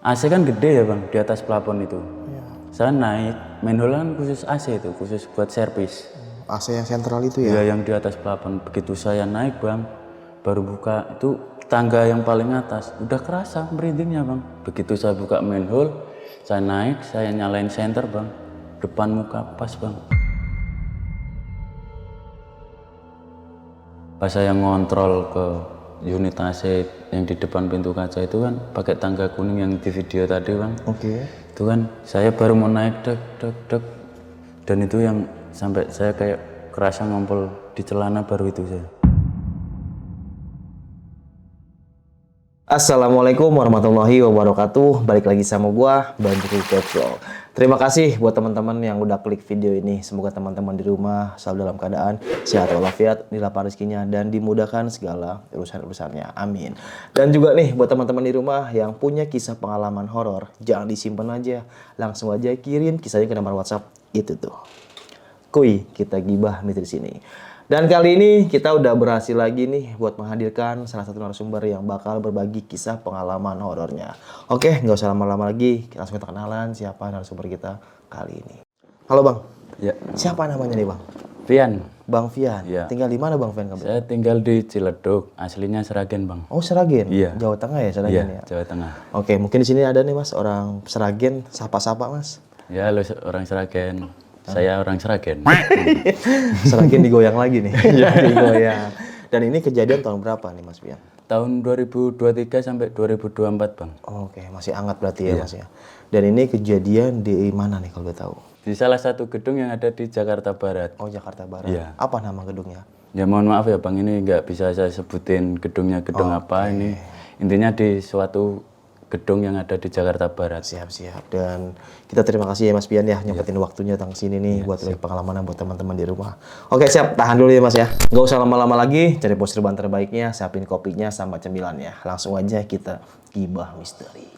AC kan gede ya bang, di atas plafon itu. Iya. Saya naik, manhole kan khusus AC itu, khusus buat servis. AC yang sentral itu ya? Ya yang di atas plafon. Begitu saya naik bang, baru buka itu tangga yang paling atas, udah kerasa merindingnya bang. Begitu saya buka manhole, saya naik, saya nyalain senter bang, depan muka pas bang. Pas saya ngontrol ke unit AC yang di depan pintu kaca itu kan pakai tangga kuning yang di video tadi bang. Oke. Itu kan saya baru mau naik dek dek dek, dan itu yang sampai saya kayak kerasa ngompol di celana baru itu saya. Assalamualaikum warahmatullahi wabarakatuh. Balik lagi sama gua, Bandri Kepsol. Terima kasih buat teman-teman yang udah klik video ini. Semoga teman-teman di rumah selalu dalam keadaan sehat walafiat, dilapangkan rezekinya dan dimudahkan segala urusan-urusannya. Amin. Dan juga nih buat teman-teman di rumah yang punya kisah pengalaman horor, jangan disimpan aja, langsung aja kirim kisahnya ke nomor WhatsApp itu tuh. Kuy, kita gibah di sini. Dan kali ini kita udah berhasil lagi nih buat menghadirkan salah satu narasumber yang bakal berbagi kisah pengalaman horornya. Oke, nggak usah lama-lama lagi, langsung kita kenalan siapa narasumber kita kali ini. Halo Bang, Ya, siapa namanya nih Bang? Pian. Bang Fian. Ya. Tinggal di mana Bang Fian kamu? Saya tinggal di Ciledug, aslinya Seragen bang. Oh Seragen? Iya. Jawa Tengah ya Seragen ya? Jawa Tengah. Oke, mungkin di sini ada nih Mas orang Seragen, sapa-sapa Mas. Ya, lo orang Seragen. Saya orang Seragen. Seragen digoyang lagi nih. Digoyang. Dan ini kejadian tahun berapa nih Mas Fian? Tahun 2023 sampai 2024 bang. Oke, masih hangat berarti ya Mas ya. Dan ini kejadian di mana nih kalau gue tahu? Di salah satu gedung yang ada di Jakarta Barat. Oh Jakarta Barat. Iya. Apa nama gedungnya? Ya mohon maaf ya bang, ini nggak bisa saya sebutin gedungnya gedung apa ini. Intinya di suatu gedung yang ada di Jakarta Barat. Siap-siap. Dan kita terima kasih ya Mas Pian ya nyempetin waktunya datang sini nih buat berbagi pengalaman buat teman-teman di rumah. Oke siap, tahan dulu ya Mas ya. Nggak usah lama-lama lagi, cari postur ban terbaiknya, siapin kopinya sama cemilannya. Langsung aja kita gibah misteri.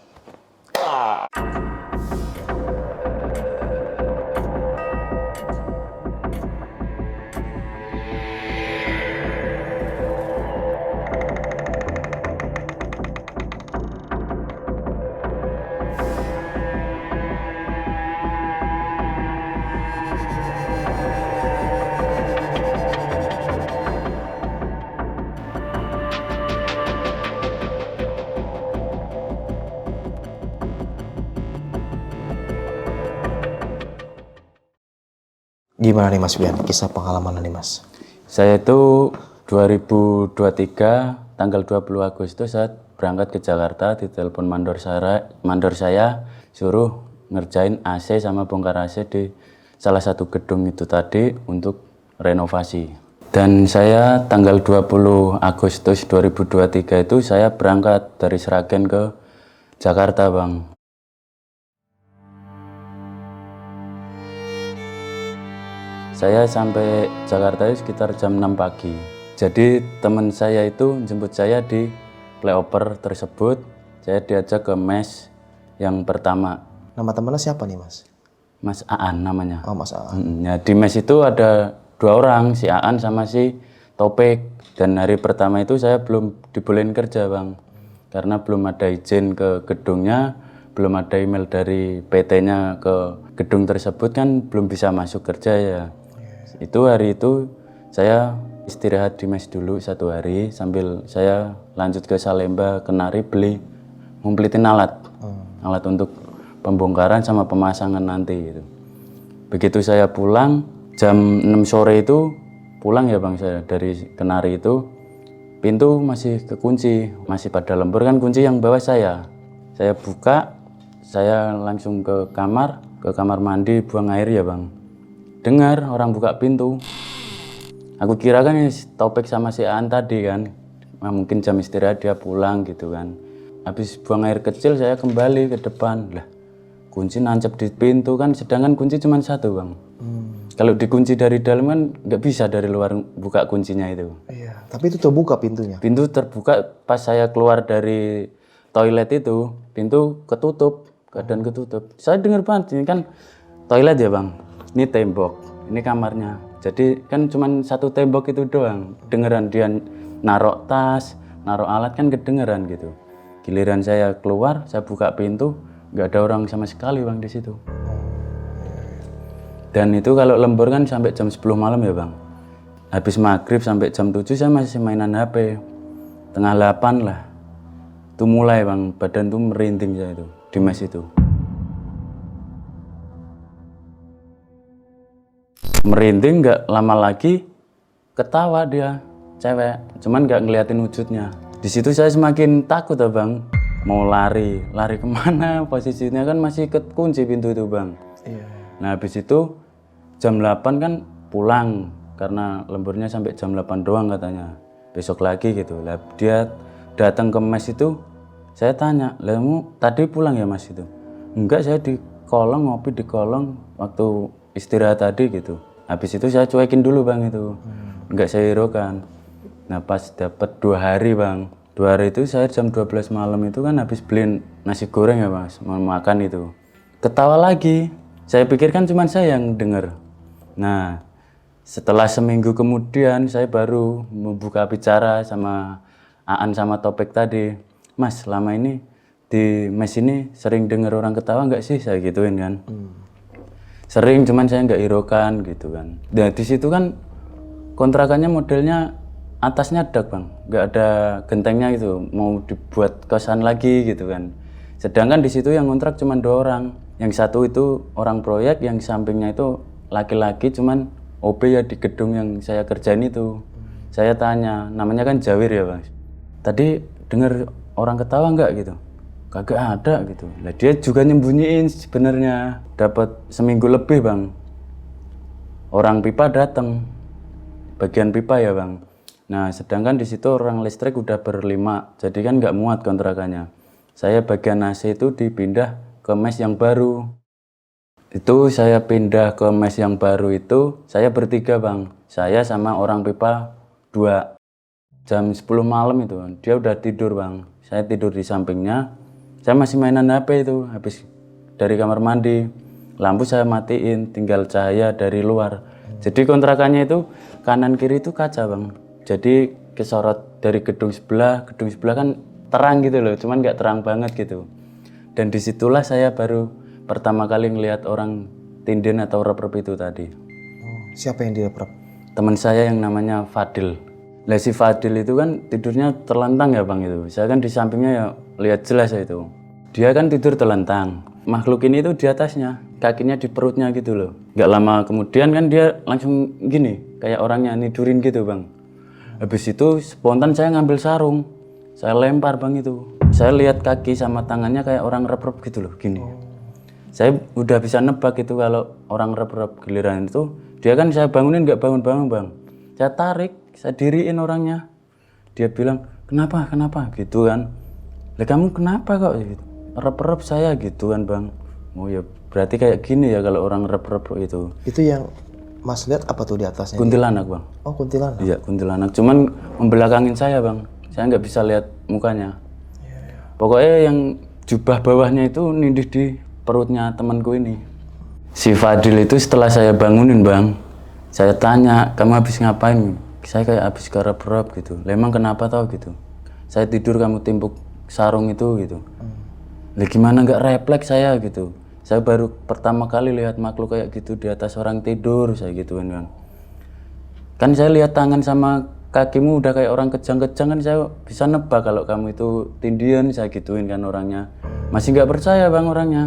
Gimana nih Mas Pian, kisah pengalaman nih Mas? Saya itu 2023 tanggal 20 Agustus saat berangkat ke Jakarta ditelepon mandor saya suruh ngerjain AC sama bongkar AC di salah satu gedung itu tadi untuk renovasi. Dan saya tanggal 20 Agustus 2023 itu saya berangkat dari Seragen ke Jakarta bang. Saya sampai Jakarta itu sekitar jam 6 pagi. Jadi teman saya itu jemput saya di flyover tersebut. Saya diajak ke mes yang pertama. Nama temannya siapa nih Mas? Mas Aan namanya. Oh Mas A. Ya, di mes itu ada dua orang, si Aan sama si Topik. Dan hari pertama itu saya belum dibolehin kerja bang. Karena belum ada izin ke gedungnya, belum ada email dari PT-nya ke gedung tersebut kan belum bisa masuk kerja ya. Itu hari itu saya istirahat di mes dulu satu hari sambil saya lanjut ke Salemba Kenari beli ngumpulin alat untuk pembongkaran sama pemasangan nanti gitu. Begitu saya pulang jam 6 sore itu pulang ya bang, saya dari Kenari itu pintu masih kekunci, masih pada lembur kan kunci yang bawa saya buka, saya langsung ke kamar mandi buang air ya bang. Dengar orang buka pintu. Aku kira kan ini Topik sama si Aan tadi kan. Nah, mungkin jam istirahat dia pulang gitu kan. Habis buang air kecil saya kembali ke depan. Lah, kunci nancep di pintu kan, sedangkan kunci cuma satu bang. Kalau dikunci dari dalam kan nggak bisa dari luar buka kuncinya itu. Iya, tapi itu terbuka pintunya. Pintu terbuka pas saya keluar dari toilet itu, pintu ketutup, keadaan ketutup. Saya dengar banget, ini kan toilet ya bang. Ini tembok, ini kamarnya. Jadi kan cuma satu tembok itu doang. Dengeran dia naruh tas, naruh alat kan kedengeran gitu. Giliran saya keluar, saya buka pintu, nggak ada orang sama sekali bang di situ. Dan itu kalau lembur kan sampai jam 10 malam ya bang. Habis maghrib sampai jam 7 saya masih mainan HP. Tengah 8 lah. Itu mulai bang, badan tuh merinding saya itu di mes itu. Merinding, nggak lama lagi ketawa dia, cewek. Cuman nggak ngeliatin wujudnya. Di situ saya semakin takut ya bang, mau lari kemana? Posisinya kan masih kekunci pintu itu bang. Iya. Nah habis itu jam 8 kan pulang karena lemburnya sampai jam 8 doang katanya. Besok lagi gitu. Lah dia datang ke mes itu, saya tanya, "Lah kamu tadi pulang ya mas itu?" "Enggak, saya di kolong ngopi di kolong waktu istirahat tadi gitu." Habis itu saya cuekin dulu bang itu, enggak saya hiraukan. Nah pas dapat 2 hari bang, 2 hari itu saya jam 12 malam itu kan habis beliin nasi goreng ya mas, mau makan itu. Ketawa lagi, saya pikir kan cuma saya yang dengar. Nah setelah seminggu kemudian saya baru membuka bicara sama Aan sama Topik tadi. "Mas selama ini di mes ini sering dengar orang ketawa nggak sih?" Saya gituin kan. Sering, cuman saya nggak hiraukan gitu kan. Nah di situ kan kontrakannya modelnya atasnya dak bang, nggak ada gentengnya gitu, mau dibuat kosan lagi gitu kan. Sedangkan di situ yang kontrak cuma 2 orang, yang satu itu orang proyek, yang sampingnya itu laki-laki, cuman OB ya di gedung yang saya kerjain itu. Saya tanya, namanya kan Jawir ya bang, tadi dengar orang ketawa nggak gitu? Kagak ada gitu. Nah dia juga nyembunyiin sebenarnya, dapat seminggu lebih bang. Orang pipa datang, bagian pipa ya bang. Nah sedangkan di situ orang listrik udah berlima, jadi kan nggak muat kontrakannya. Saya bagian AC itu dipindah ke mes yang baru. Itu saya pindah ke mes yang baru itu, saya bertiga bang. Saya sama orang pipa 2. Jam 10 malam itu, dia udah tidur bang. Saya tidur di sampingnya, saya masih mainan HP itu, habis dari kamar mandi. Lampu saya matiin, tinggal cahaya dari luar. Jadi kontrakannya itu kanan kiri itu kaca bang. Jadi kesorot dari gedung sebelah kan terang gitu loh, cuman nggak terang banget gitu. Dan disitulah saya baru pertama kali ngelihat orang tinden atau rep-rep itu tadi. Siapa yang direp-rep? Teman saya yang namanya Fadil. Lah si Fadil itu kan tidurnya terlentang ya bang itu. Saya kan di sampingnya ya lihat jelas ya itu. Dia kan tidur terlentang. Makhluk ini itu di atasnya, kakinya di perutnya gitu loh. Gak lama kemudian kan dia langsung gini, kayak orangnya nidurin gitu bang. Habis itu spontan saya ngambil sarung, saya lempar bang itu. Saya lihat kaki sama tangannya kayak orang rep-rep gitu loh, gini. Saya udah bisa nebak itu kalau orang rep-rep giliran itu, dia kan saya bangunin nggak bangun-bangun bang. Saya tarik, saya diriin orangnya. Dia bilang, kenapa gitu kan. Lah kamu kenapa kok gitu? Rep-rep saya gitu kan bang. Oh ya berarti kayak gini ya kalau orang rep-rep itu. Itu yang Mas lihat apa tuh di atasnya? Kuntilanak bang. Oh, kuntilanak. Iya kuntilanak, cuman membelakangin saya bang. Saya nggak bisa lihat mukanya. Pokoknya yang jubah bawahnya itu nindih di perutnya temanku ini. Si Fadil itu setelah saya bangunin bang, saya tanya, kamu habis ngapain? Saya kayak habis garap-garap gitu. Emang kenapa tau gitu? Saya tidur kamu timpuk sarung itu gitu. Lah gimana nggak refleks saya gitu? Saya baru pertama kali lihat makhluk kayak gitu di atas orang tidur, saya gituin bang. Kan saya lihat tangan sama kakimu udah kayak orang kejang-kejang, kan saya bisa nebak kalau kamu itu tindian, saya gituin kan orangnya. Masih nggak percaya bang orangnya.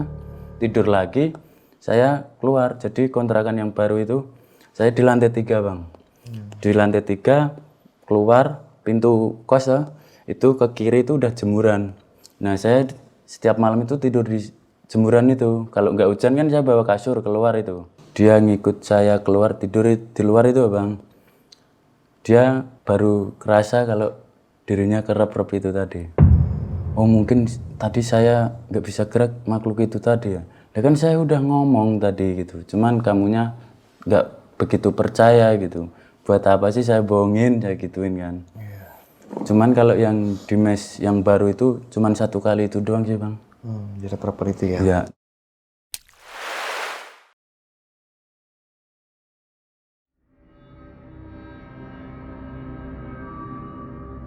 Tidur lagi, saya keluar. Jadi kontrakan yang baru itu saya di lantai 3 bang. Di lantai 3 keluar pintu kos ya, itu ke kiri itu udah jemuran. Nah saya setiap malam itu tidur di jemuran itu. Kalau nggak hujan kan saya bawa kasur keluar itu. Dia ngikut saya keluar tidur di luar itu bang. Dia baru kerasa kalau dirinya kerep-rep itu tadi. Oh mungkin tadi saya nggak bisa gerak makhluk itu tadi ya. Ya kan saya udah ngomong tadi gitu. Cuman kamunya nggak begitu percaya gitu. Buat apa sih saya bohongin, saya gituin kan. Cuman kalau yang di mes yang baru itu cuman 1 kali itu doang sih bang. Jadi rep-rep itu ya. Ya.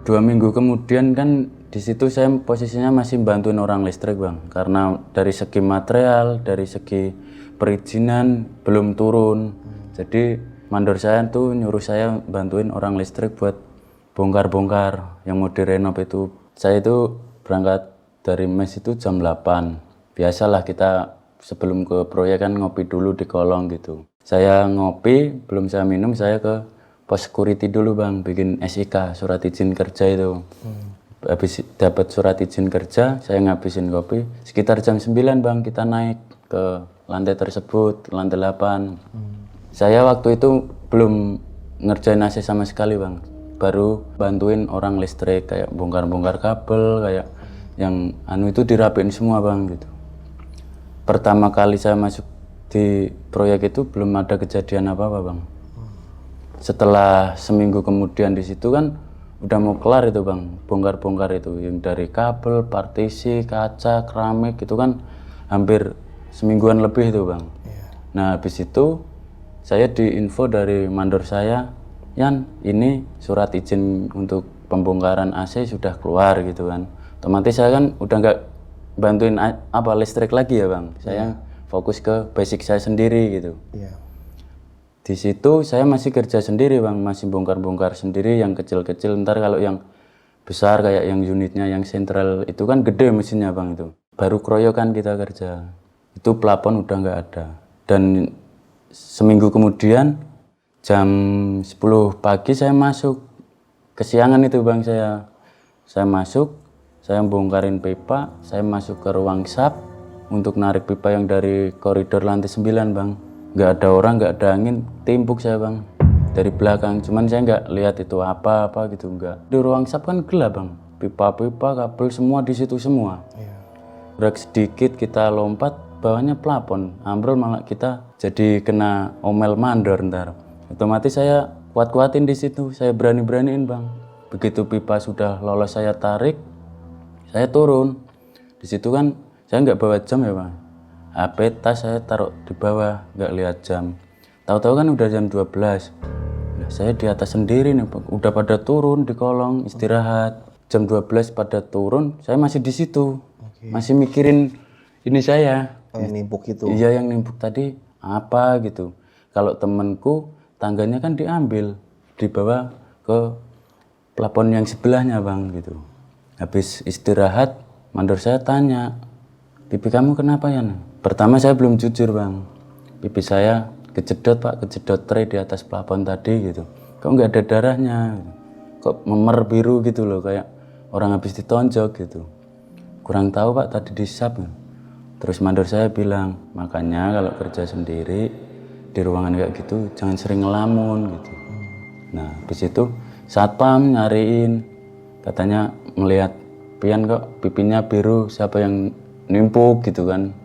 Dua minggu kemudian kan Di situ saya posisinya masih bantuin orang listrik bang, karena dari segi material, dari segi perizinan belum turun. Jadi mandor saya tuh nyuruh saya bantuin orang listrik buat bongkar-bongkar yang mau direnov itu. Saya itu berangkat dari mes itu jam 8. Biasalah kita sebelum ke proyek kan ngopi dulu di kolong gitu. Saya ngopi, belum saya minum, saya ke pos security dulu bang, bikin SIK, surat izin kerja itu. Habis dapat surat izin kerja, saya ngabisin kopi. Sekitar jam 9 bang, kita naik ke lantai tersebut, lantai 8. Saya waktu itu belum ngerjain AC sama sekali bang. Baru bantuin orang listrik, kayak bongkar-bongkar kabel, kayak yang itu dirapiin semua bang gitu. Pertama kali saya masuk di proyek itu belum ada kejadian apa-apa bang. Setelah seminggu kemudian di situ kan udah mau kelar itu bang, bongkar-bongkar itu yang dari kabel, partisi, kaca, keramik itu kan hampir semingguan lebih itu bang. Nah habis itu saya diinfo dari mandor saya, Yan ini surat izin untuk pembongkaran AC sudah keluar gitu kan. Otomatis saya kan udah nggak bantuin listrik lagi ya bang, saya fokus ke basic saya sendiri gitu. Di situ saya masih kerja sendiri bang, masih bongkar-bongkar sendiri yang kecil-kecil. Ntar kalau yang besar kayak yang unitnya yang sentral itu kan gede mesinnya bang itu. Baru keroyokan kita kerja. Itu plafon udah nggak ada. Dan seminggu kemudian jam 10 pagi saya masuk. Kesiangan itu bang saya. Saya masuk, saya bongkarin pipa, saya masuk ke ruang SAP untuk narik pipa yang dari koridor lantai 9 bang. Nggak ada orang, nggak ada angin, timpuk saya bang dari belakang. Cuman saya nggak lihat itu apa-apa gitu, nggak. Di ruang SAP kan gelap bang, pipa-pipa, kabel semua di situ semua. Gerak sedikit kita lompat, bawahnya plafon, ambrol malah kita jadi kena omel mandor ntar. Otomatis saya kuat-kuatin di situ, saya berani-beraniin bang. Begitu pipa sudah lolos saya tarik, saya turun. Di situ kan saya nggak bawa jam ya bang. HP tas saya taruh di bawah, nggak lihat jam. Tahu-tahu kan udah jam 12. Nah, saya di atas sendiri nih, udah pada turun di kolong istirahat. Jam 12 pada turun, saya masih di situ. Masih mikirin ini saya. Oh, yang nimpuk itu. Iya yang nimpuk tadi apa gitu. Kalau temenku tangganya kan diambil, dibawa ke plafon yang sebelahnya bang gitu. Habis istirahat, mandor saya tanya, pipi kamu kenapa ya? Pertama saya belum jujur bang, pipi saya kejedot pak, kejedot tray di atas plafon tadi gitu. Kok nggak ada darahnya, kok memer biru gitu loh, kayak orang habis ditonjok gitu. Kurang tahu pak, tadi disap. Terus mandor saya bilang, makanya kalau kerja sendiri di ruangan kayak gitu jangan sering ngelamun gitu. Nah habis itu satpam nyariin, katanya melihat Pian kok pipinya biru, siapa yang nimpuk gitu kan.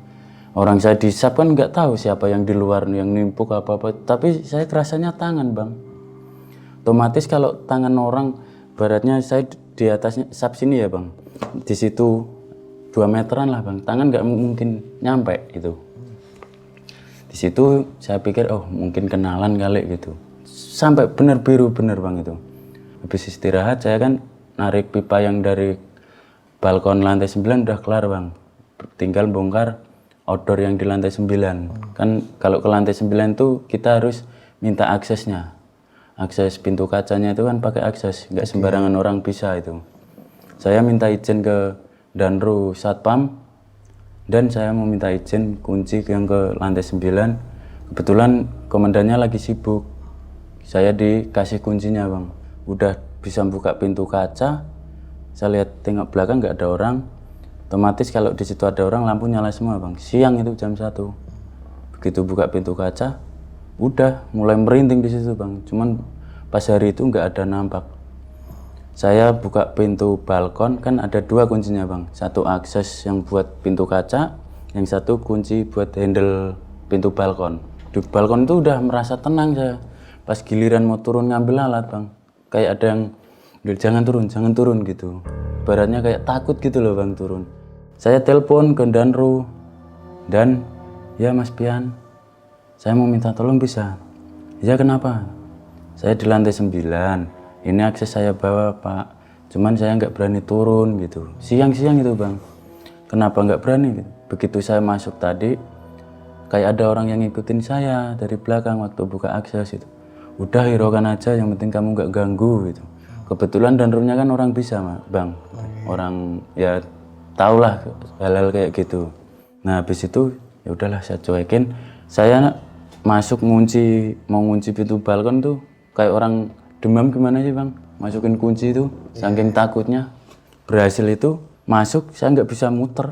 Orang saya disap kan nggak tahu siapa yang di luar yang nimpuk apa-apa, tapi saya kerasanya tangan bang. Otomatis kalau tangan orang, baratnya saya di atasnya sap sini ya bang, di situ 2 meteran lah bang, tangan nggak mungkin nyampe itu. Di situ saya pikir oh mungkin kenalan kali gitu, sampai bener biru bener bang itu. Habis istirahat saya kan narik pipa yang dari balkon lantai 9 udah kelar bang, tinggal bongkar outdoor yang di lantai 9. Kan kalau ke lantai 9 tuh kita harus minta aksesnya. Akses pintu kacanya itu kan pakai akses, nggak sembarangan orang bisa itu. Saya minta izin ke Danru Satpam dan saya mau minta izin kunci yang ke lantai 9. Kebetulan komandannya lagi sibuk. Saya dikasih kuncinya bang. Udah bisa buka pintu kaca. Saya lihat tengok belakang nggak ada orang. Otomatis kalau di situ ada orang lampu nyala semua bang. Siang itu jam 1. Begitu buka pintu kaca, udah mulai merinding di situ bang. Cuman pas hari itu nggak ada nampak. Saya buka pintu balkon kan ada 2 kuncinya bang. Satu akses yang buat pintu kaca, yang satu kunci buat handle pintu balkon. Di balkon itu udah merasa tenang saya. Pas giliran mau turun ngambil alat bang, kayak ada yang jangan turun gitu. Baratnya kayak takut gitu loh bang turun. Saya telepon ke Danru dan ya Mas Pian, saya mau minta tolong bisa? Ya kenapa? Saya di lantai 9, ini akses saya bawa Pak. Cuman saya nggak berani turun gitu. Siang-siang itu bang. Kenapa nggak berani? Gitu. Begitu saya masuk tadi, kayak ada orang yang ngikutin saya dari belakang waktu buka akses itu. Udah hiraukan aja, yang penting kamu nggak ganggu gitu. Kebetulan danrumnya kan orang bisa bang. Orang ya tau lah hal-hal kayak gitu. Nah habis itu ya udahlah saya cuekin. Saya masuk mau ngunci pintu balkon tuh kayak orang demam gimana sih bang? Masukin kunci itu, saking takutnya. Berhasil itu masuk, saya nggak bisa muter.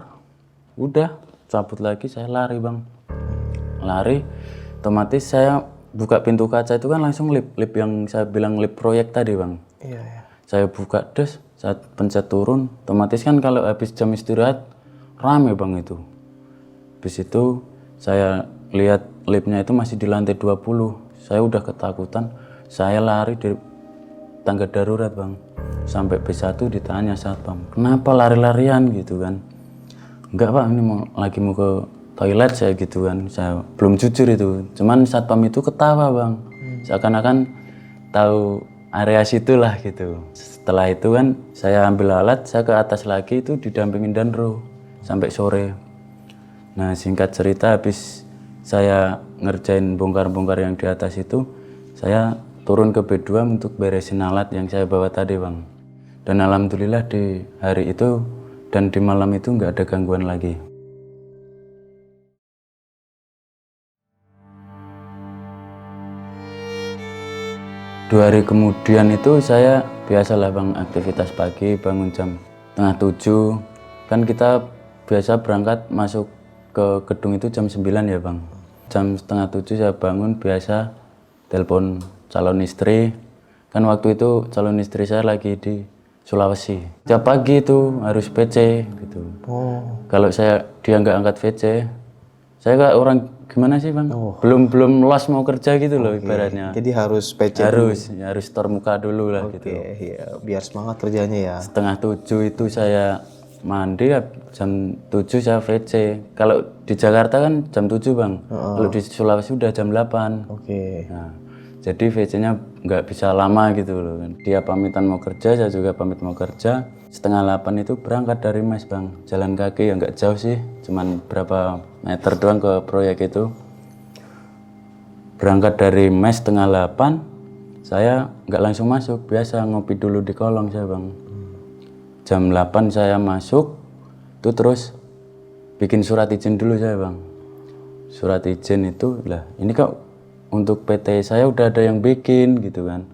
Udah cabut lagi, saya lari bang. Lari, otomatis saya buka pintu kaca itu kan langsung lip yang saya bilang lip proyek tadi bang. Iya, iya. Saya buka des, saat pencet turun, otomatis kan kalau habis jam istirahat rame bang itu. Habis itu saya lihat liftnya itu masih di lantai 20. Saya udah ketakutan, saya lari dari tangga darurat bang. Sampai B1 ditanya satpam, kenapa lari-larian gitu kan. Enggak pak, ini lagi mau ke toilet saya gitu kan. Saya belum jujur itu, cuman satpam itu ketawa bang. Seakan-akan tahu area situlah gitu. Setelah itu kan saya ambil alat, saya ke atas lagi itu didampingin Danro sampai sore. Nah singkat cerita habis saya ngerjain bongkar-bongkar yang di atas itu, saya turun ke B2 untuk beresin alat yang saya bawa tadi bang. Dan alhamdulillah di hari itu dan di malam itu nggak ada gangguan lagi. Dua hari kemudian itu saya biasalah bang aktivitas pagi, bangun jam 6:30. Kan kita biasa berangkat masuk ke gedung itu jam 9 ya bang. Jam 6:30 saya bangun, biasa telepon calon istri. Kan waktu itu calon istri saya lagi di Sulawesi. Tiap pagi itu harus VC gitu. Kalau dia nggak angkat VC, saya kayak orang gimana sih bang? Belum los mau kerja gitu loh ibaratnya. Jadi harus PC Harus store muka dulu lah gitu. Iya, biar semangat kerjanya ya. 6:30 itu saya mandi, jam 7 saya VC. Kalau di Jakarta kan jam 7 bang. Kalau di Sulawesi udah jam 8. Oke. Nah, jadi VC-nya nggak bisa lama gitu loh. Dia pamitan mau kerja, saya juga pamit mau kerja. 7:30 itu berangkat dari mes bang. Jalan kaki ya nggak jauh sih, cuman berapa meter doang ke proyek itu. Berangkat dari mes 7:30, saya nggak langsung masuk, biasa ngopi dulu di kolong saya bang. Jam 8 saya masuk, itu terus bikin surat izin dulu saya bang. Surat izin itu lah, ini kok untuk PT saya udah ada yang bikin gitu kan.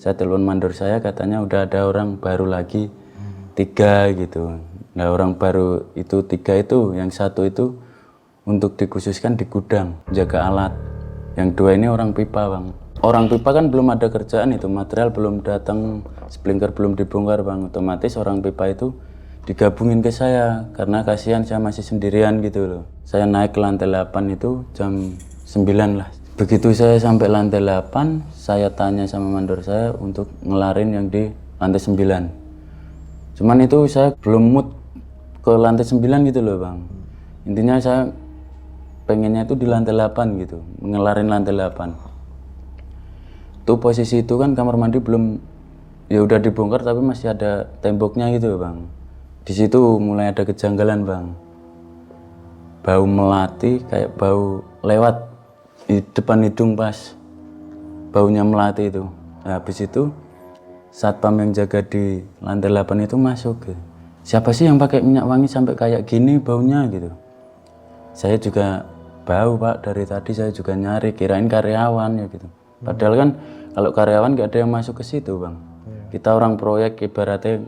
Saya telepon mandor saya, katanya udah ada orang baru lagi 3 gitu. Nah orang baru itu 3 itu, yang 1 itu untuk dikhususkan di gudang jaga alat. Yang 2 ini orang pipa bang. Orang pipa kan belum ada kerjaan itu, material belum datang, sprinkler belum dibongkar bang. Otomatis orang pipa itu digabungin ke saya karena kasihan saya masih sendirian gitu loh. Saya naik ke lantai 8 itu jam 9 lah. Begitu saya sampai lantai 8, saya tanya sama mandor saya untuk ngelarin yang di lantai 9. Cuman itu saya belum mood ke lantai 9 gitu loh bang. Intinya saya pengennya itu di lantai 8 gitu, ngelarin lantai 8. Tuh posisi itu kan kamar mandi belum, ya udah dibongkar tapi masih ada temboknya gitu bang. Di situ mulai ada kejanggalan bang. Bau melati kayak bau lewat di depan hidung pas baunya melati itu. Nah, habis itu satpam yang jaga di lantai 8 itu masuk gitu. Siapa sih yang pakai minyak wangi sampai kayak gini baunya gitu. Saya juga bau pak, dari tadi saya juga nyari, kirain karyawan ya gitu. Padahal kan kalau karyawan nggak ada yang masuk ke situ bang. Kita orang proyek ibaratnya,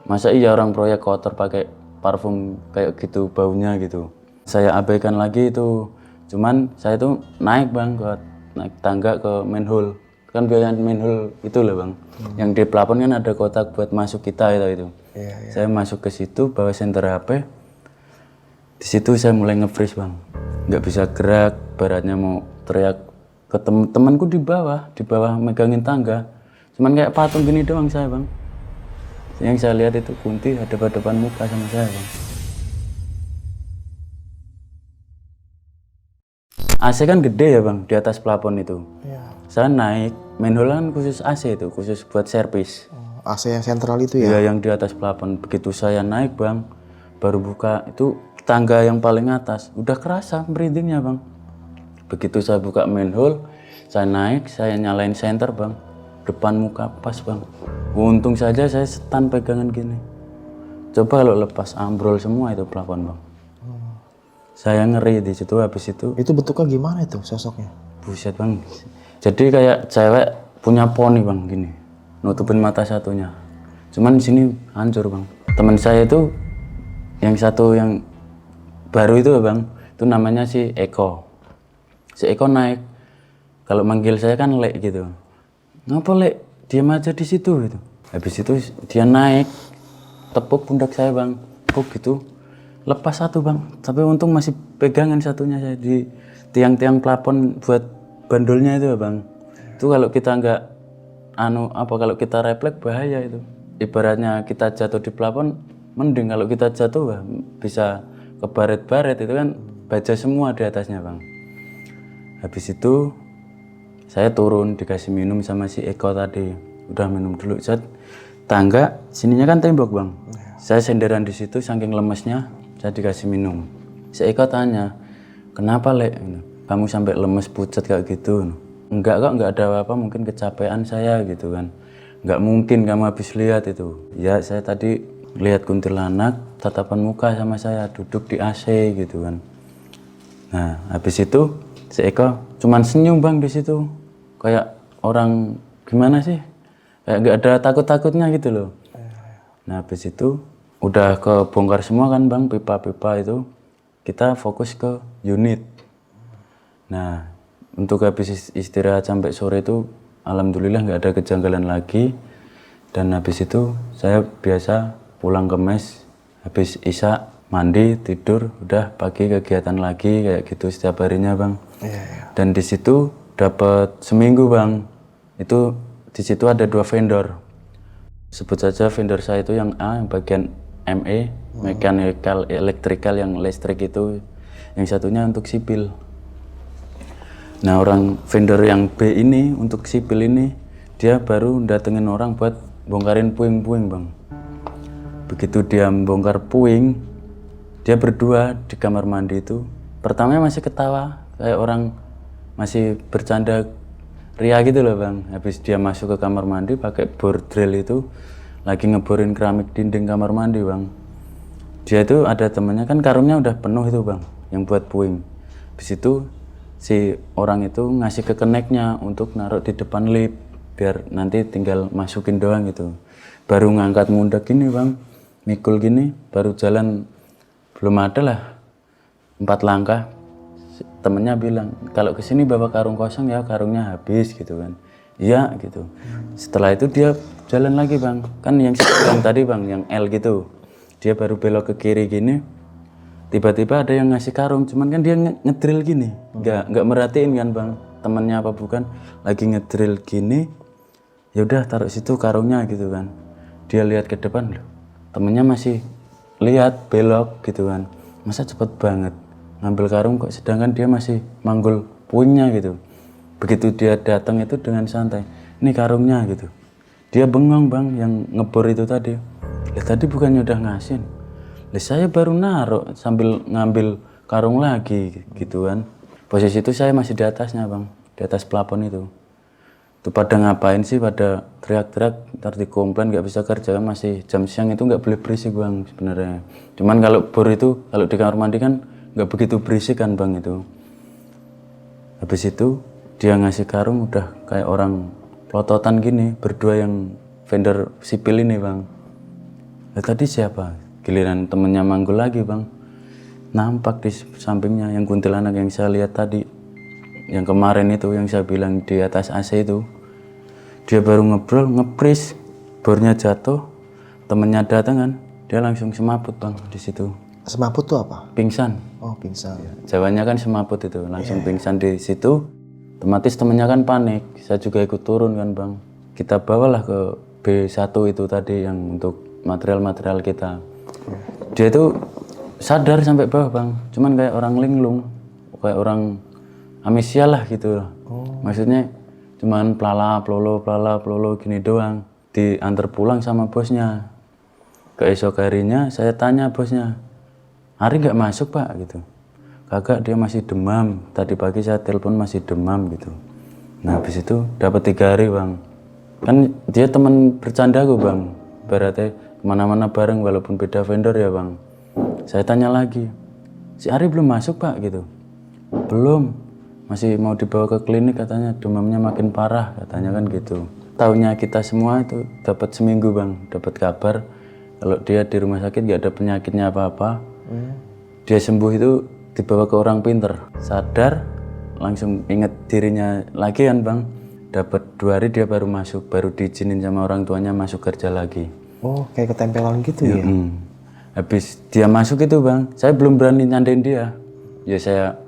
masa iya orang proyek kotor pakai parfum kayak gitu baunya gitu. Saya abaikan lagi itu. Cuman saya tuh naik bang, naik tangga ke manhole. Kan biasanya manhole itu lah bang. Yang di plafon kan ada kotak buat masuk kita itu. Saya masuk ke situ, bawa senter HP. Di situ saya mulai nge-freeze bang. Nggak bisa gerak, baratnya mau teriak ke temanku di bawah megangin tangga. Cuman kayak patung gini doang saya bang. Yang saya lihat itu Kunti hadap-hadapan muka sama saya bang. AC kan gede ya bang, di atas plafon itu. Saya naik, manhole kan khusus AC itu, khusus buat servis. AC yang sentral itu ya? Iya, yang di atas plafon. Begitu saya naik bang, baru buka itu tangga yang paling atas, udah kerasa merindingnya bang. Begitu saya buka manhole, saya naik, saya nyalain senter bang, depan muka pas bang. Untung saja saya setan pegangan gini. Coba kalau lepas ambrol semua itu plafon bang. Saya ngeri di situ. Habis itu Itu bentuknya gimana itu sosoknya? buset bang. Jadi kayak cewek punya poni bang gini, nutupin mata satunya. Cuman di sini hancur bang. Teman saya itu yang satu yang baru itu bang, itu namanya si Eko. Si Eko naik. Kalau manggil saya kan Lek gitu. Ngapa Lek? Diam aja di situ gitu. Habis itu dia naik, tepuk pundak saya bang, tepuk gitu. Lepas satu bang, tapi untung masih pegangan satunya saya di tiang-tiang plafon buat bandolnya itu bang. Itu kalau kita nggak kalau kita refleks bahaya itu. Ibaratnya kita jatuh di plafon, mending kalau kita jatuh wah, bisa kebaret-baret itu kan baja semua di atasnya bang. Habis itu saya turun dikasih minum sama si Eko tadi, udah minum dulu. Set tangga sininya kan tembok bang. Saya senderan di situ saking lemesnya, saya dikasih minum. Si Eko tanya, kenapa Lek? Kamu sampai lemes pucat kayak gitu? Enggak kok, enggak ada apa-apa, mungkin kecapean saya gitu kan. Enggak mungkin kamu habis lihat itu. Ya saya tadi lihat kuntilanak, tatapan muka sama saya, duduk di AC gitu kan. Nah habis itu si Eko cuman senyum bang di situ, kayak orang gimana sih, kayak nggak ada takut-takutnya gitu loh. Nah habis itu udah kebongkar semua kan bang, pipa-pipa itu, kita fokus ke unit. Nah untuk habis istirahat sampai sore itu alhamdulillah nggak ada kejanggalan lagi. Dan habis itu saya biasa pulang ke mes, habis isya mandi tidur, udah pagi kegiatan lagi kayak gitu setiap harinya bang. Dan di situ dapat seminggu bang, itu di situ ada 2 vendor. Sebut saja vendor saya itu yang A, yang bagian ME, mechanical electrical, yang listrik itu, yang satunya untuk sipil. Nah orang vendor yang B ini untuk sipil ini, dia baru datengin orang buat bongkarin puing-puing bang. Begitu dia bongkar puing, dia berdua di kamar mandi itu, pertamanya masih ketawa kayak orang masih bercanda ria gitu loh bang. Habis dia masuk ke kamar mandi pakai bor drill itu, lagi ngeborin keramik dinding kamar mandi bang. Dia itu ada temannya kan, karungnya udah penuh itu bang, yang buat puing. Habis itu si orang itu ngasih ke keneknya untuk naruh di depan lift, biar nanti tinggal masukin doang gitu. Baru ngangkat mundak gini bang, mikul gini, baru jalan belum ada lah 4 langkah, temennya bilang kalau kesini bawa karung kosong ya, karungnya habis gitu kan. Iya gitu. Setelah itu dia jalan lagi bang, kan yang tadi bang, yang L gitu, dia baru belok ke kiri gini, tiba-tiba ada yang ngasih karung, cuman kan dia ngedrill gini, nggak merhatiin kan bang, temennya apa bukan, lagi ngedrill gini, ya udah taruh situ karungnya gitu kan. Dia lihat ke depan loh, temennya masih lihat belok gitu kan, masa cepet banget ngambil karung kok, sedangkan dia masih manggul puingnya gitu. Begitu dia datang itu dengan santai, ini karungnya gitu. Dia bengong bang, yang ngebor itu tadi, tadi bukannya udah ngasih, saya baru naruh sambil ngambil karung lagi gitu kan. Posisi itu saya masih di atasnya bang, di atas plafon itu. Itu pada ngapain sih, pada teriak-teriak, ntar dikomplain nggak bisa kerja kan, masih jam siang itu nggak boleh berisik bang sebenarnya. Cuman kalau bor itu, kalau di kamar mandi kan nggak begitu berisik kan bang itu. Habis itu dia ngasih karung udah kayak orang pelototan gini, berdua yang vendor sipil ini bang. Tadi siapa? Giliran temennya manggul lagi bang, nampak di sampingnya yang kuntilanak yang saya lihat tadi, yang kemarin itu, yang saya bilang di atas AC itu. Dia baru ngebrol, ngepris, bornya jatuh, temennya datang kan, dia langsung semaput bang di situ. Semaput tuh apa? Pingsan. Oh pingsan. Jawanya kan semaput itu, langsung pingsan di situ. Otomatis temennya kan panik, saya juga ikut turun kan bang. Kita bawalah ke B1 itu tadi yang untuk material-material kita. Dia itu sadar sampai bawah bang, cuman kayak orang linglung, kayak orang amnesia lah gitu. Maksudnya cuman pelala pelolo gini doang. diantar pulang sama bosnya. Keesok harinya saya tanya bosnya, Ari nggak masuk pak gitu. Kagak, dia masih demam. Tadi pagi saya telepon masih demam gitu. Nah habis itu dapat 3 hari bang. Kan dia teman bercanda gue bang. Berarti kemana-mana bareng walaupun beda vendor ya bang. Saya tanya lagi, si Ari belum masuk pak gitu. Belum, masih mau dibawa ke klinik katanya, demamnya makin parah katanya kan gitu. Taunya kita semua itu dapat seminggu bang, dapat kabar kalau dia di rumah sakit gak ada penyakitnya apa-apa. Dia sembuh itu dibawa ke orang pinter, sadar langsung inget dirinya lagi kan bang. Dapat 2 hari dia baru masuk, baru diizinin sama orang tuanya masuk kerja lagi. Oh, kayak ketempelan gitu ya? Habis dia masuk itu bang, saya belum berani nyandain dia. Ya saya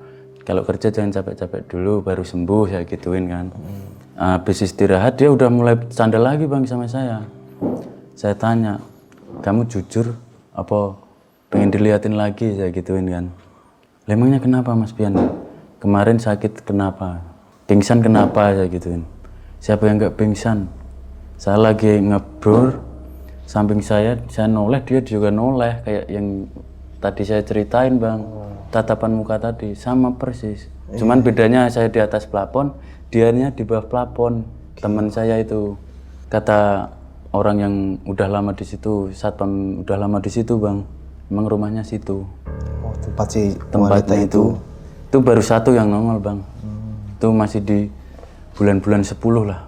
kalau kerja jangan capek-capek dulu, baru sembuh saya gituin kan. Habis istirahat dia udah mulai canda lagi bang sama saya. Saya tanya, kamu jujur apa pengen diliatin lagi, saya gituin kan. Emangnya kenapa Mas Pian? Kemarin sakit kenapa? Pingsan kenapa, saya gituin. Siapa yang nggak pingsan? Saya lagi ngebrur, samping saya noleh, dia juga noleh kayak yang tadi saya ceritain bang. Tatapan muka tadi sama persis. Cuman bedanya saya di atas plafon, dianya di bawah plafon. Teman saya itu kata orang yang udah lama di situ, satpam udah lama di situ bang. Emang rumahnya situ. Oh, tempat si Tempatnya itu baru 1 yang nongol bang. Itu masih di bulan-bulan 10 lah.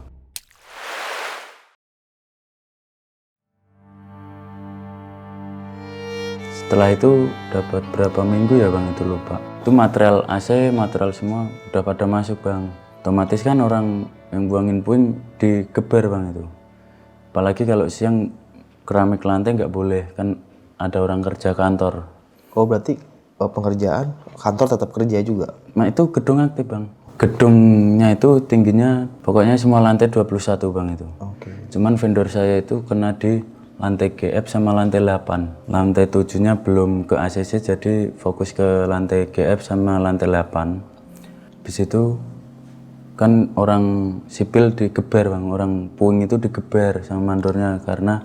Setelah itu dapat berapa minggu ya bang, itu lupa. Itu material AC, material semua udah pada masuk bang. Otomatis kan orang yang buangin puing digeber bang itu. Apalagi kalau siang keramik lantai nggak boleh, kan ada orang kerja kantor. Oh, berarti pengerjaan kantor tetap kerja juga? Nah itu gedung aktif bang. Gedungnya itu tingginya pokoknya semua lantai 21 bang itu. Oke. Cuman vendor saya itu kena di lantai GF sama lantai 8. Lantai 7-nya belum ke ACC jadi fokus ke lantai GF sama lantai 8. Di situ kan orang sipil digeber bang, orang puing itu digeber sama mandornya karena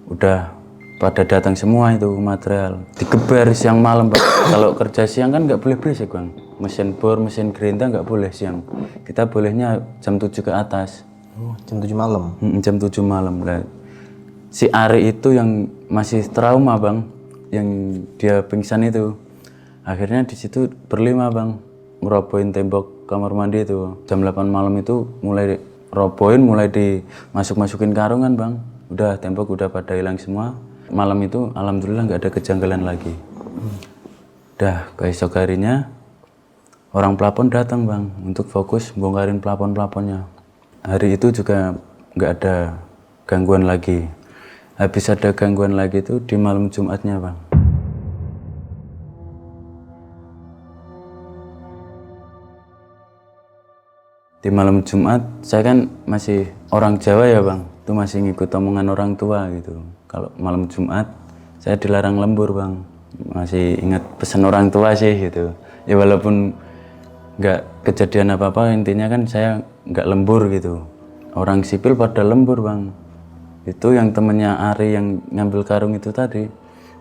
udah pada datang semua itu material. Digeber siang malam bang. Kalau kerja siang kan nggak boleh berisik bang. Mesin bor, mesin gerinda nggak boleh siang. Kita bolehnya jam 7 ke atas. Oh, jam 7 malam? Jam 7 malam. Nah, si Ari itu yang masih trauma bang, yang dia pingsan itu. Akhirnya di situ berlima bang, ngerobohin tembok kamar mandi itu. Jam 8 malam itu mulai robohin, mulai dimasuk-masukin karungan bang. Udah tembok udah pada hilang semua. Malam itu alhamdulillah nggak ada kejanggalan lagi. Dah keesok harinya orang pelapon datang bang untuk fokus bongkarin pelapon-pelaponnya. Hari itu juga nggak ada gangguan lagi. Habis ada gangguan lagi itu di malam Jumatnya bang. Di malam Jumat saya kan masih orang Jawa ya bang, itu masih ngikut omongan orang tua gitu. Kalau malam Jumat saya dilarang lembur bang, masih ingat pesan orang tua sih gitu. Ya walaupun nggak kejadian apa-apa, intinya kan saya nggak lembur gitu. Orang sipil pada lembur bang. Itu yang temennya Ari yang ngambil karung itu tadi,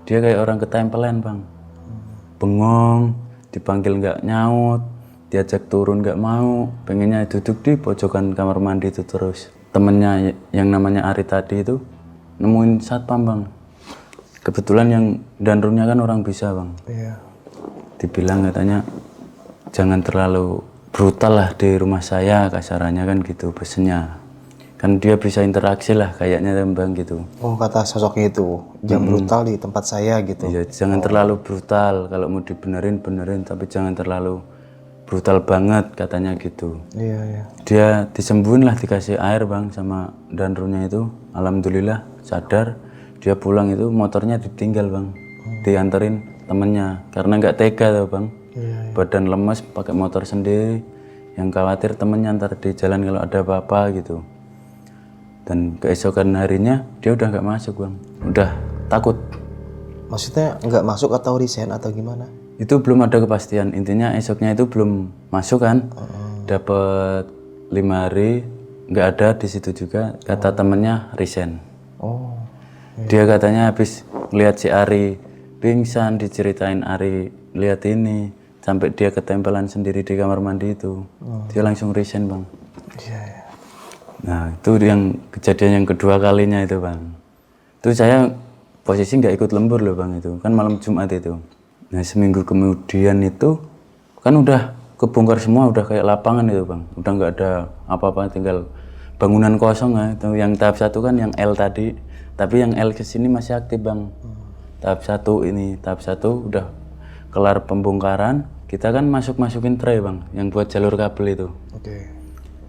dia kayak orang ketempelan bang. Bengong, dipanggil nggak nyaut, diajak turun nggak mau, pengennya duduk di pojokan kamar mandi itu terus. Temennya yang namanya Ari tadi itu nemuin satpam bang. Kebetulan yang danrumnya kan orang bisa bang. Iya. Dibilang katanya jangan terlalu brutal lah di rumah saya, kasarannya kan gitu pesennya. Kan dia bisa interaksi lah kayaknya bang gitu. Oh, kata sosoknya itu, jangan brutal di tempat saya gitu. Iya, jangan terlalu brutal, kalau mau dibenerin benerin, tapi jangan terlalu brutal banget katanya gitu. Iya, iya. Dia disembuhin lah, dikasih air bang sama danrumnya itu. Alhamdulillah sadar. Dia pulang itu motornya ditinggal bang, dianterin temennya karena nggak tega tuh bang. Iya, iya. Badan lemes pakai motor sendiri, yang khawatir temennya ntar di jalan kalau ada apa-apa gitu. Dan keesokan harinya dia udah nggak masuk bang, udah takut. Maksudnya nggak masuk atau resign atau gimana? Itu belum ada kepastian, intinya esoknya itu belum masuk kan. Dapat 5 hari, nggak ada di situ juga, kata temennya resign. Oh. Dia katanya habis lihat si Ari pingsan, diceritain Ari lihat ini, sampai dia ketempelan sendiri di kamar mandi itu. Dia langsung resign bang. Iya. Nah itu yang kejadian yang kedua kalinya itu bang. Itu saya posisi nggak ikut lembur loh bang, itu kan malam Jumat itu. Nah seminggu kemudian itu kan udah kebongkar semua, udah kayak lapangan itu bang. Udah nggak ada apa-apa, tinggal bangunan kosong ya. Itu yang tahap 1 kan yang L tadi, tapi yang L kesini masih aktif bang. Tahap 1 ini, tahap 1 udah kelar pembongkaran, kita kan masukin tray bang, yang buat jalur kabel itu. Oke.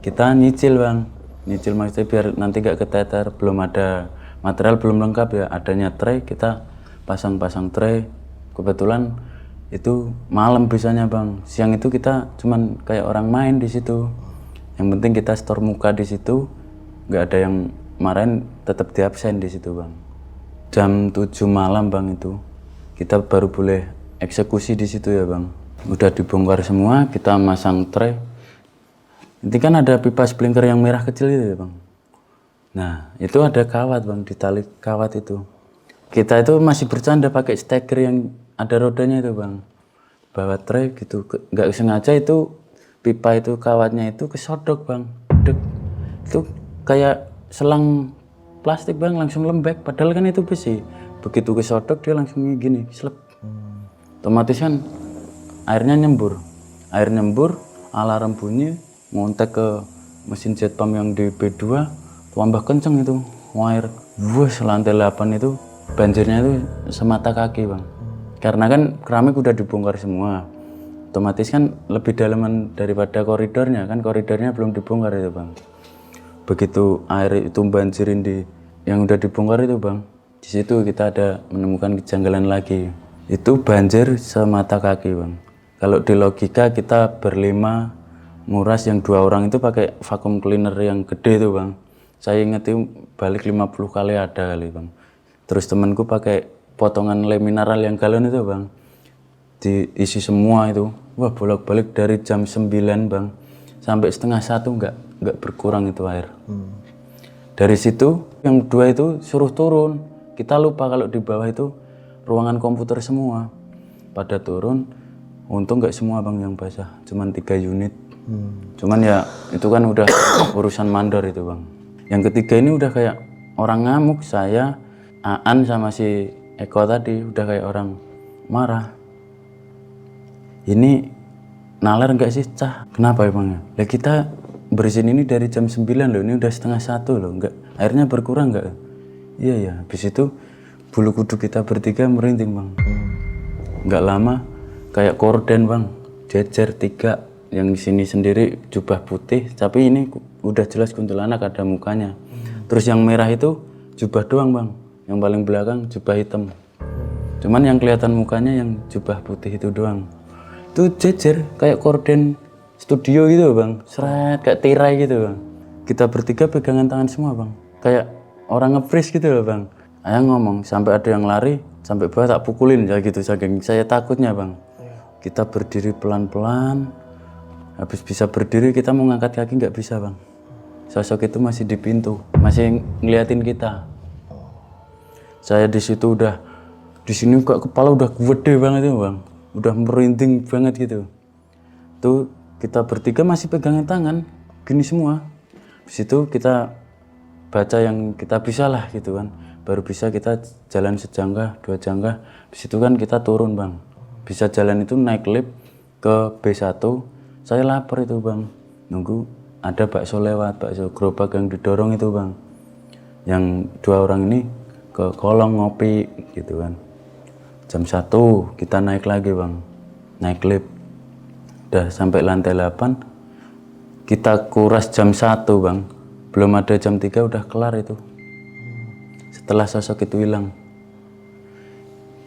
Kita nyicil bang, nyicil maksudnya biar nanti gak keteter, belum ada material, belum lengkap ya, adanya tray, kita pasang tray. Kebetulan itu malam bisanya bang, siang itu kita cuman kayak orang main di situ. Yang penting kita store muka di situ, nggak ada yang marahin, tetap di absen di situ bang. Jam 7 malam bang itu kita baru boleh eksekusi di situ ya bang. Udah dibongkar semua, kita masang tray. Nanti kan ada pipa sprinkler yang merah kecil itu ya bang. Nah itu ada kawat bang, di tali kawat itu. Kita itu masih bercanda pakai steker yang ada rodanya itu bang. Bawa tray gitu, nggak sengaja itu pipa itu kawatnya itu kesodok bang. Dek. Itu kayak selang plastik bang, langsung lembek. Padahal kan itu besi. Begitu kesodok dia langsung gini, slep. Otomatis kan airnya nyembur. Air nyembur, alarm bunyi, ngontek ke mesin jet pump yang di B2, tambah kenceng itu air. Wah, lantai 8 itu banjirnya itu semata kaki bang. Karena kan keramik udah dibongkar semua, otomatis kan lebih dalaman daripada koridornya, kan koridornya belum dibongkar itu bang. Begitu air itu banjirin di yang udah dibongkar itu bang, di situ kita ada menemukan kejanggalan lagi. Itu banjir semata kaki bang. Kalau di logika kita berlima nguras, yang 2 orang itu pakai vacuum cleaner yang gede itu bang. Saya inget itu balik 50 kali ada kali bang. Terus temanku pakai potongan lem mineral yang galon itu bang, diisi semua itu. Wah bolak-balik dari jam 9 bang sampai setengah 1 nggak berkurang itu air. Dari situ yang 2 itu suruh turun, kita lupa kalau di bawah itu ruangan komputer semua. Pada turun, untung nggak semua bang yang basah, cuman 3 unit. Cuman ya itu kan udah urusan mandor itu bang. Yang ketiga ini udah kayak orang ngamuk, saya, Aan sama si Eko tadi udah kayak orang marah. Ini nalar nggak sih cah? Kenapa emangnya? Ya kita bersihin ini dari jam 9 loh, ini udah setengah 1 loh, nggak, airnya berkurang nggak? Iya ya, habis itu bulu kuduk kita bertiga merinding bang. Nggak lama kayak korden bang, jejer 3, yang sini sendiri jubah putih, tapi ini udah jelas kuntilanak ada mukanya. Terus yang merah itu jubah doang bang, yang paling belakang jubah hitam. Cuman yang kelihatan mukanya yang jubah putih itu doang. Itu jejer kayak korden studio gitu bang, seret kayak tirai gitu bang. Kita bertiga pegangan tangan semua bang, kayak orang nge-freeze gitu loh bang. Ayah ngomong sampai ada yang lari sampai bawah tak pukulin ya gitu, saking saya takutnya bang. Kita berdiri pelan-pelan, habis bisa berdiri kita mau ngangkat kaki nggak bisa bang. Sosok itu masih di pintu, masih ngeliatin kita. Saya di situ udah, di sini kok kepala udah gede banget itu bang, udah merinding banget gitu. Tuh kita bertiga masih pegangan tangan, gini semua. Di situ kita baca yang kita bisa lah gitu kan, baru bisa kita jalan sejangkah, 2 jangkah. Di situ kan kita turun bang, bisa jalan itu naik lift ke B1. Saya lapar itu bang, nunggu ada bakso lewat, bakso gerobak yang didorong itu bang. Yang 2 orang ini ke kolong ngopi gitu kan. Jam 1 kita naik lagi bang, naik lift. Udah sampai lantai 8, kita kuras jam 1 bang. Belum ada jam 3 udah kelar itu. Setelah sosok itu hilang.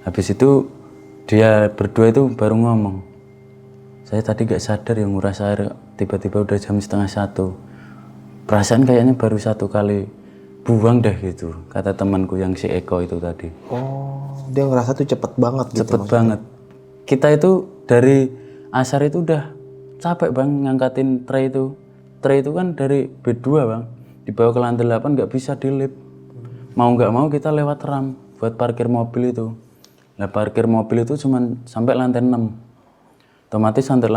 Habis itu dia berdua itu baru ngomong, saya tadi gak sadar yang nguras air, tiba-tiba udah jam setengah 1. Perasaan kayaknya baru 1 kali buang deh gitu, kata temanku yang si Eko itu tadi. Oh, dia ngerasa tuh cepet banget gitu. Cepet banget. Kita itu dari asar itu udah capek bang ngangkatin tray itu. tray itu kan dari B2 bang, dibawa ke lantai 8 nggak bisa di lift. Mau nggak mau kita lewat ram buat parkir mobil itu. Nah parkir mobil itu cuma sampai lantai 6. Otomatis sampai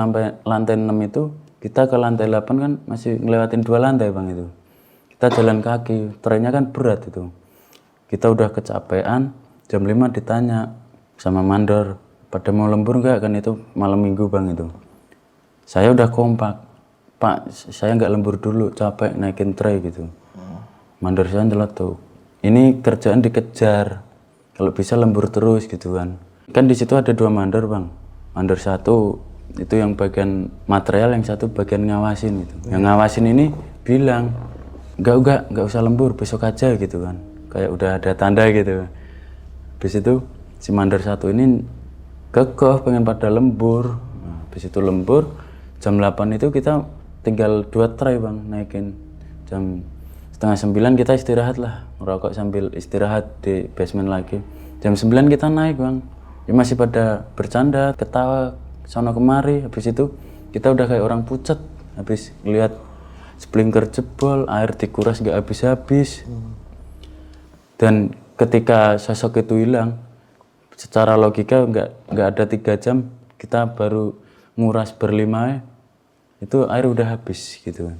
lantai 6 itu kita ke lantai 8 kan masih ngelewatin 2 lantai bang itu. Kita jalan kaki, traynya kan berat itu. Kita udah kecapean, jam 5 ditanya sama mandor, pada mau lembur nggak, kan itu malam minggu bang itu. Saya udah kompak, Pak saya nggak lembur dulu, capek naikin tray gitu. Mandor saya nyeletuk, ini kerjaan dikejar, kalau bisa lembur terus gitu kan. Kan di situ ada 2 mandor bang, mandor satu itu yang bagian material, yang satu bagian ngawasin gitu. Yang ngawasin ini bilang, nggak usah lembur, besok aja gitu kan, kayak udah ada tanda gitu. Habis itu si mandor satu ini kekeh pengen pada lembur. Nah, habis itu lembur jam 8 itu kita tinggal 2 tray bang naikin. Jam setengah 9 kita istirahat lah, ngerokok sambil istirahat di basement lagi. Jam 9 kita naik bang, ya masih pada bercanda ketawa sono kemari. Habis itu kita udah kayak orang pucat habis lihat sprinkler jebol, air dikuras nggak habis-habis. Dan ketika sosok itu hilang, secara logika nggak ada 3 jam kita baru nguras berlima, itu air udah habis gitu kan.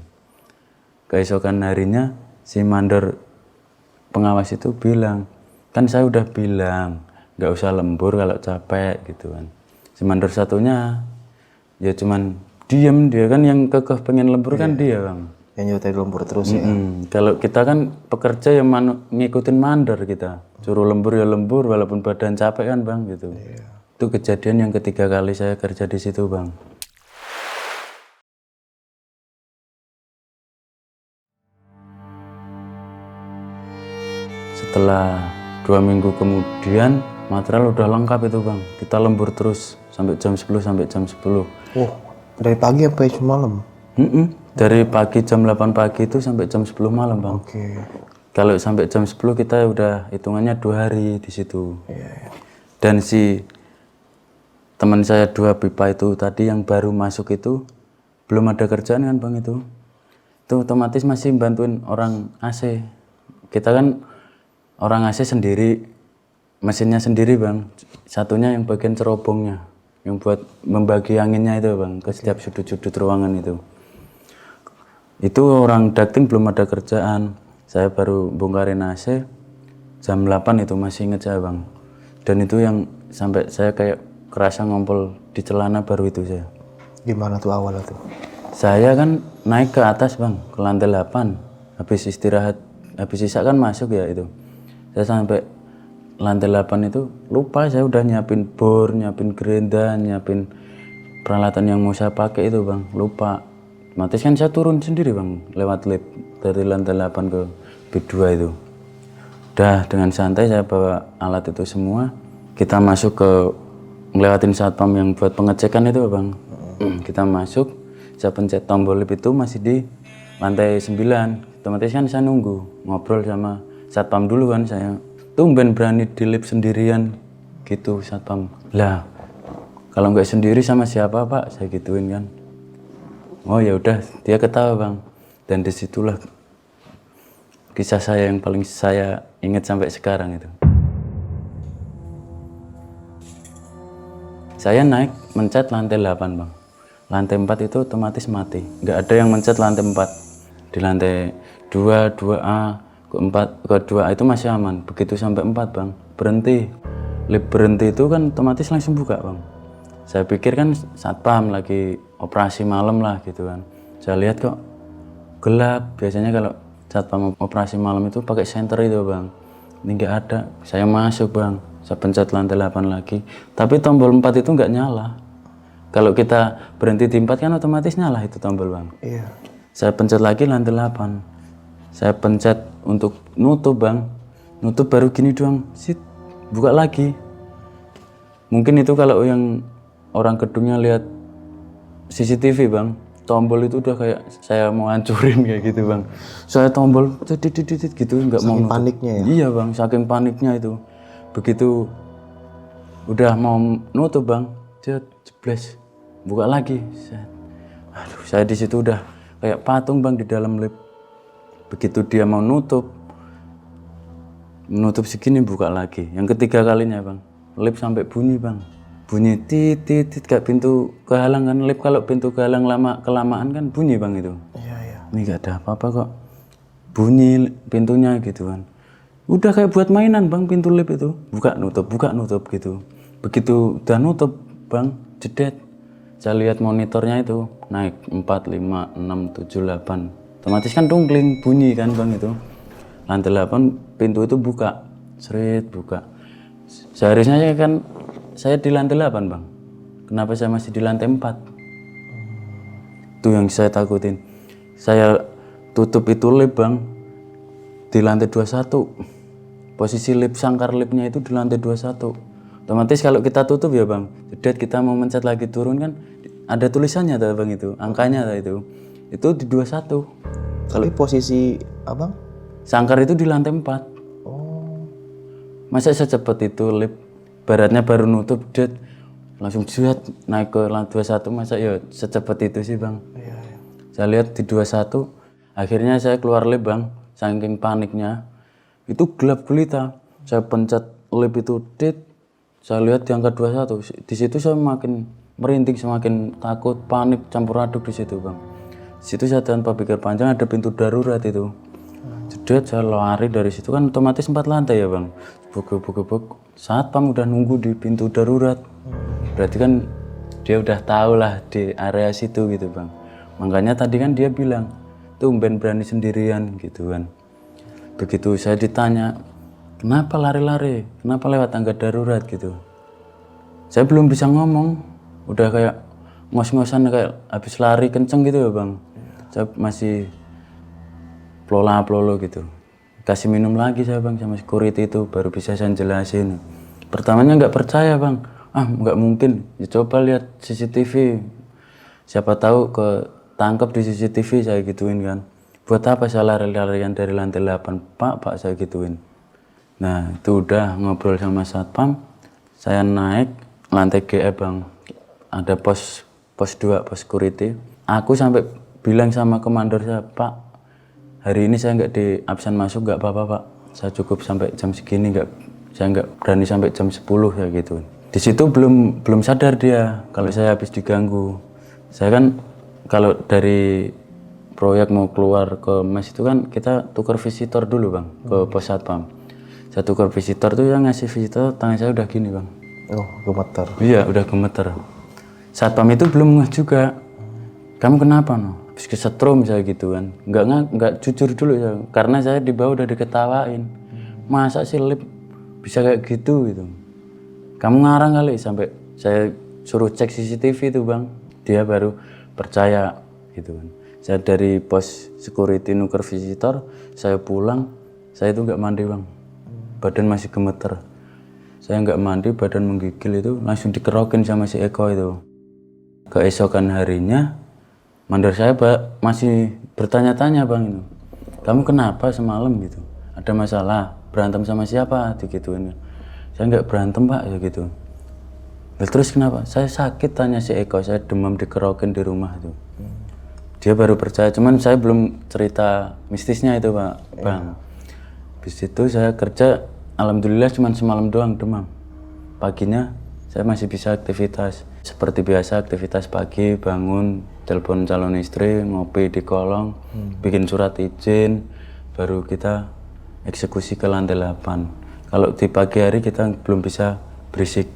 Keesokan harinya si mandor pengawas itu bilang, kan saya udah bilang nggak usah lembur kalau capek gitu kan. Si mandor satunya ya cuman diem, dia kan yang kekeh pengen lembur kan dia bang. Yang nyotai lembur terus ya. Kalau kita kan pekerja yang ngikutin mandor, kita suruh lembur ya lembur walaupun badan capek kan bang gitu. Itu kejadian yang ketiga kali saya kerja di situ bang. Setelah 2 minggu kemudian material udah lengkap itu bang, kita lembur terus sampai jam 10 sampai jam 10. Oh, dari pagi sampai malam? Dari pagi jam 8 pagi itu sampai jam 10 malam bang. Oke. Kalau sampai jam 10 kita udah hitungannya 2 hari di situ. Dan si teman saya 2 pipa itu tadi yang baru masuk itu belum ada kerjaan kan bang itu. Itu otomatis masih bantuin orang AC. Kita kan orang AC sendiri, mesinnya sendiri bang. Satunya yang bagian cerobongnya, yang buat membagi anginnya itu bang ke setiap sudut-sudut ruangan itu. Itu orang ducting belum ada kerjaan. Saya baru bongkarin AC jam 8 itu, masih inget saya bang. Dan itu yang sampai saya kayak kerasa ngompol di celana baru itu saya. Gimana tuh awalnya tuh? Saya kan naik ke atas bang, ke lantai 8. Habis istirahat, habis sisa kan masuk ya itu. Saya sampai lantai 8 itu lupa, saya udah nyiapin bor, nyiapin gerenda, nyiapin peralatan yang mau saya pakai itu bang, lupa. Otomatis kan saya turun sendiri bang, lewat lift dari lantai 8 ke B2 itu. Udah dengan santai saya bawa alat itu semua. Kita masuk ke ngelewatin satpam yang buat pengecekan itu bang. Kita masuk, saya pencet tombol lift itu masih di lantai 9. Otomatis kan saya nunggu, ngobrol sama satpam dulu kan saya. Tumben berani di lift sendirian gitu satpam. Lah, kalau nggak sendiri sama siapa pak? Saya gituin kan. Oh ya udah, dia ketawa bang. Dan disitulah kisah saya yang paling saya ingat sampai sekarang itu. Saya naik mencet lantai 8 bang. Lantai 4 itu otomatis mati. Nggak ada yang mencet lantai 4. Di lantai 2, 2A, ke 4, ke 2A itu masih aman. Begitu sampai 4 bang, berhenti. Lift berhenti itu kan otomatis langsung buka bang. Saya pikir kan satpam lagi operasi malam lah gitu kan. Saya lihat kok gelap. Biasanya kalau satpam operasi malam itu pakai senter itu bang. Ini nggak ada. Saya masuk bang. Saya pencet lantai 8 lagi. Tapi tombol 4 itu nggak nyala. Kalau kita berhenti di 4 kan otomatis nyala itu tombol bang. Iya. Saya pencet lagi lantai 8. Saya pencet untuk nutup bang. Nutup baru gini doang. Sit. Buka lagi. Mungkin itu kalau yang orang gedungnya lihat CCTV bang, tombol itu udah kayak saya mau hancurin kayak gitu bang. Saya tombol titit gitu nggak mau nutup. Paniknya ya? Iya bang, saking paniknya itu. Begitu udah mau nutup bang, dia jebles, buka lagi. Aduh, saya di situ udah kayak patung bang di dalam lift. Begitu dia mau nutup segini buka lagi. Yang ketiga kalinya bang, lift sampai bunyi bang. Bunyi tit kayak pintu kehalang kan. Lift kalau pintu kehalang kelamaan kan bunyi bang itu. Iya. Ini gak ada apa-apa kok. Bunyi pintunya gitu kan. Udah kayak buat mainan bang pintu lift itu. Buka nutup gitu. Begitu udah nutup bang, jedet. Saya lihat monitornya itu naik 4, 5, 6, 7, 8. Otomatis kan dongkling bunyi kan bang itu. Lantai 8 pintu itu buka. Seret buka. Seharusnya saya di lantai 8 bang. Kenapa saya masih di lantai 4? Itu yang saya takutin. Saya tutup itu lift bang di lantai 21. Posisi lift sangkar liftnya itu di lantai 21. Otomatis kalau kita tutup ya bang, jedet kita mau mencet lagi turun kan ada tulisannya tuh bang itu, angkanya tuh itu di 21. Kalau posisi abang? Sangkar itu di lantai 4. Oh. Masa secepat itu lift, baratnya baru nutup, jedet langsung jedet naik ke lantai 21, masa ya secepat itu sih bang. Iya. Saya lihat di 21, akhirnya saya keluar lift bang, saking paniknya. Itu gelap gulita, saya pencet lift itu, dit, saya lihat di angka 21, di situ saya makin merinding, semakin takut, panik, campur aduk di situ bang. Di situ saya tanpa pikir panjang ada pintu darurat itu. Jedet saya lari dari situ kan otomatis 4 lantai ya bang. Buk. Satpam udah nunggu di pintu darurat. Berarti kan dia udah tahu lah di area situ gitu bang. Makanya tadi kan dia bilang, tumben berani sendirian gitu kan. Begitu saya ditanya, kenapa lari-lari? Kenapa lewat tangga darurat gitu? Saya belum bisa ngomong, udah kayak ngos-ngosan kayak habis lari kenceng gitu ya bang. Saya masih plola-plolo gitu. Kasih minum lagi saya bang sama security itu, baru bisa saya jelasin. Pertamanya nggak percaya bang, nggak mungkin, ya, coba lihat CCTV. Siapa tahu ketangkep di CCTV saya gituin kan. Buat apa saya lari-larian dari lantai 8? Pak saya gituin. Nah itu udah ngobrol sama satpam, saya naik lantai GE bang. Ada pos 2, pos security. Aku sampai bilang sama komandor saya, Pak, hari ini saya nggak di absen masuk, nggak apa-apa Pak. Saya cukup sampai jam segini, saya nggak berani sampai jam 10 ya gitu. Di situ belum sadar dia kalau saya habis diganggu. Saya kan kalau dari proyek mau keluar ke mes itu kan kita tukar visitor dulu bang ke pos satpam. Saya tukar visitor tuh, yang ngasih visitor tangan saya udah gini bang. Oh, gemeter. Iya udah gemeter. Satpam itu belum ngeh juga. Kamu kenapa no? Habis kesetrum saya gitu kan. Nggak jujur dulu ya. Karena saya di bawah udah diketawain. Masa sih lift bisa kayak gitu gitu. Kamu ngarang kali, sampai saya suruh cek CCTV itu bang. Dia baru percaya gitu kan. Saya dari pos security nuker visitor, saya pulang, saya itu nggak mandi bang, badan masih gemeter. Saya nggak mandi, badan menggigil itu, langsung dikerokin sama si Eko itu. Keesokan harinya, mandor saya masih bertanya-tanya bang itu, kamu kenapa semalam gitu? Ada masalah? Berantem sama siapa? Digituin. Saya nggak berantem pak, ya gitu. Terus kenapa? Saya sakit, tanya si Eko, saya demam dikerokin di rumah itu. Dia baru percaya, cuman saya belum cerita mistisnya itu pak, bang. Habis itu saya kerja, alhamdulillah cuman semalam doang demam. Paginya saya masih bisa aktivitas. Seperti biasa aktivitas pagi, bangun, telepon calon istri, ngopi di kolong, bikin surat izin, baru kita eksekusi ke lantai 8. Kalau di pagi hari kita belum bisa berisik.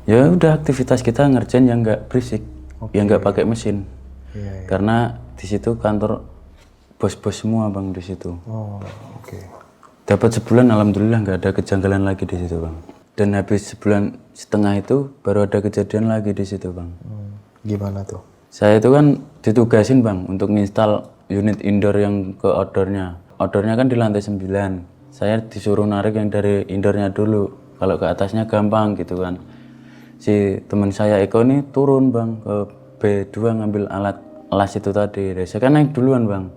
Ya udah aktivitas kita ngerjain yang nggak berisik, yang nggak pakai mesin. Iya. Karena di situ kantor bos-bos semua bang di situ. Oh, oke. Dapat sebulan alhamdulillah nggak ada kejanggalan lagi di situ bang. Dan habis sebulan setengah itu baru ada kejadian lagi di situ bang. Gimana tuh? Saya itu kan ditugasin bang untuk nginstal unit indoor yang ke outdoornya. Outdoornya kan di lantai 9. Saya disuruh narik yang dari indoornya dulu. Kalau ke atasnya gampang gitu kan. Si teman saya Eko ini turun bang ke B2 ngambil alat las itu tadi. Saya kan naik duluan bang.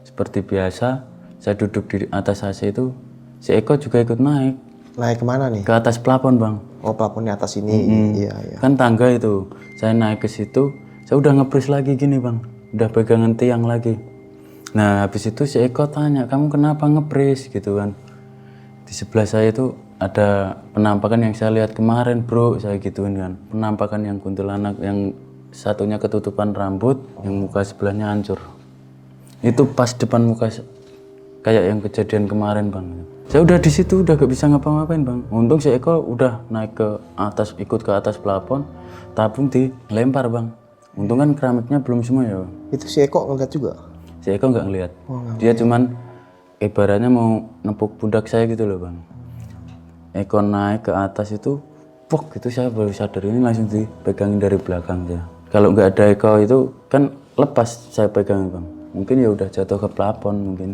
Seperti biasa saya duduk di atas AC itu. Si Eko juga ikut naik. Naik kemana nih? Ke atas plafon bang. Oh, plafonnya atas ini. Iya. Kan tangga itu. Saya naik ke situ. Saya udah ngebris lagi gini bang. Udah pegangan tiang lagi. Nah habis itu si Eko tanya, kamu kenapa ngebris gitu kan. Di sebelah saya itu ada penampakan yang saya lihat kemarin bro, saya gituin kan. Penampakan yang kuntilanak, yang satunya ketutupan rambut, yang muka sebelahnya hancur. Itu pas depan muka kayak yang kejadian kemarin bang. Saya udah di situ udah gak bisa ngapa-ngapain bang. Untung si Eko udah naik ke atas, ikut ke atas plafon, tabung dilempar bang. Untung kan keramiknya belum semua ya bang. Itu si Eko ngeliat juga? Si Eko nggak ngeliat. Dia cuman ibaratnya mau nepuk pundak saya gitu loh bang. Eko naik ke atas itu, pok itu saya baru sadar, ini langsung dipegangin dari belakang ya. Kalau nggak ada Eko itu kan lepas saya pegang bang. Mungkin ya udah jatuh ke plafon mungkin.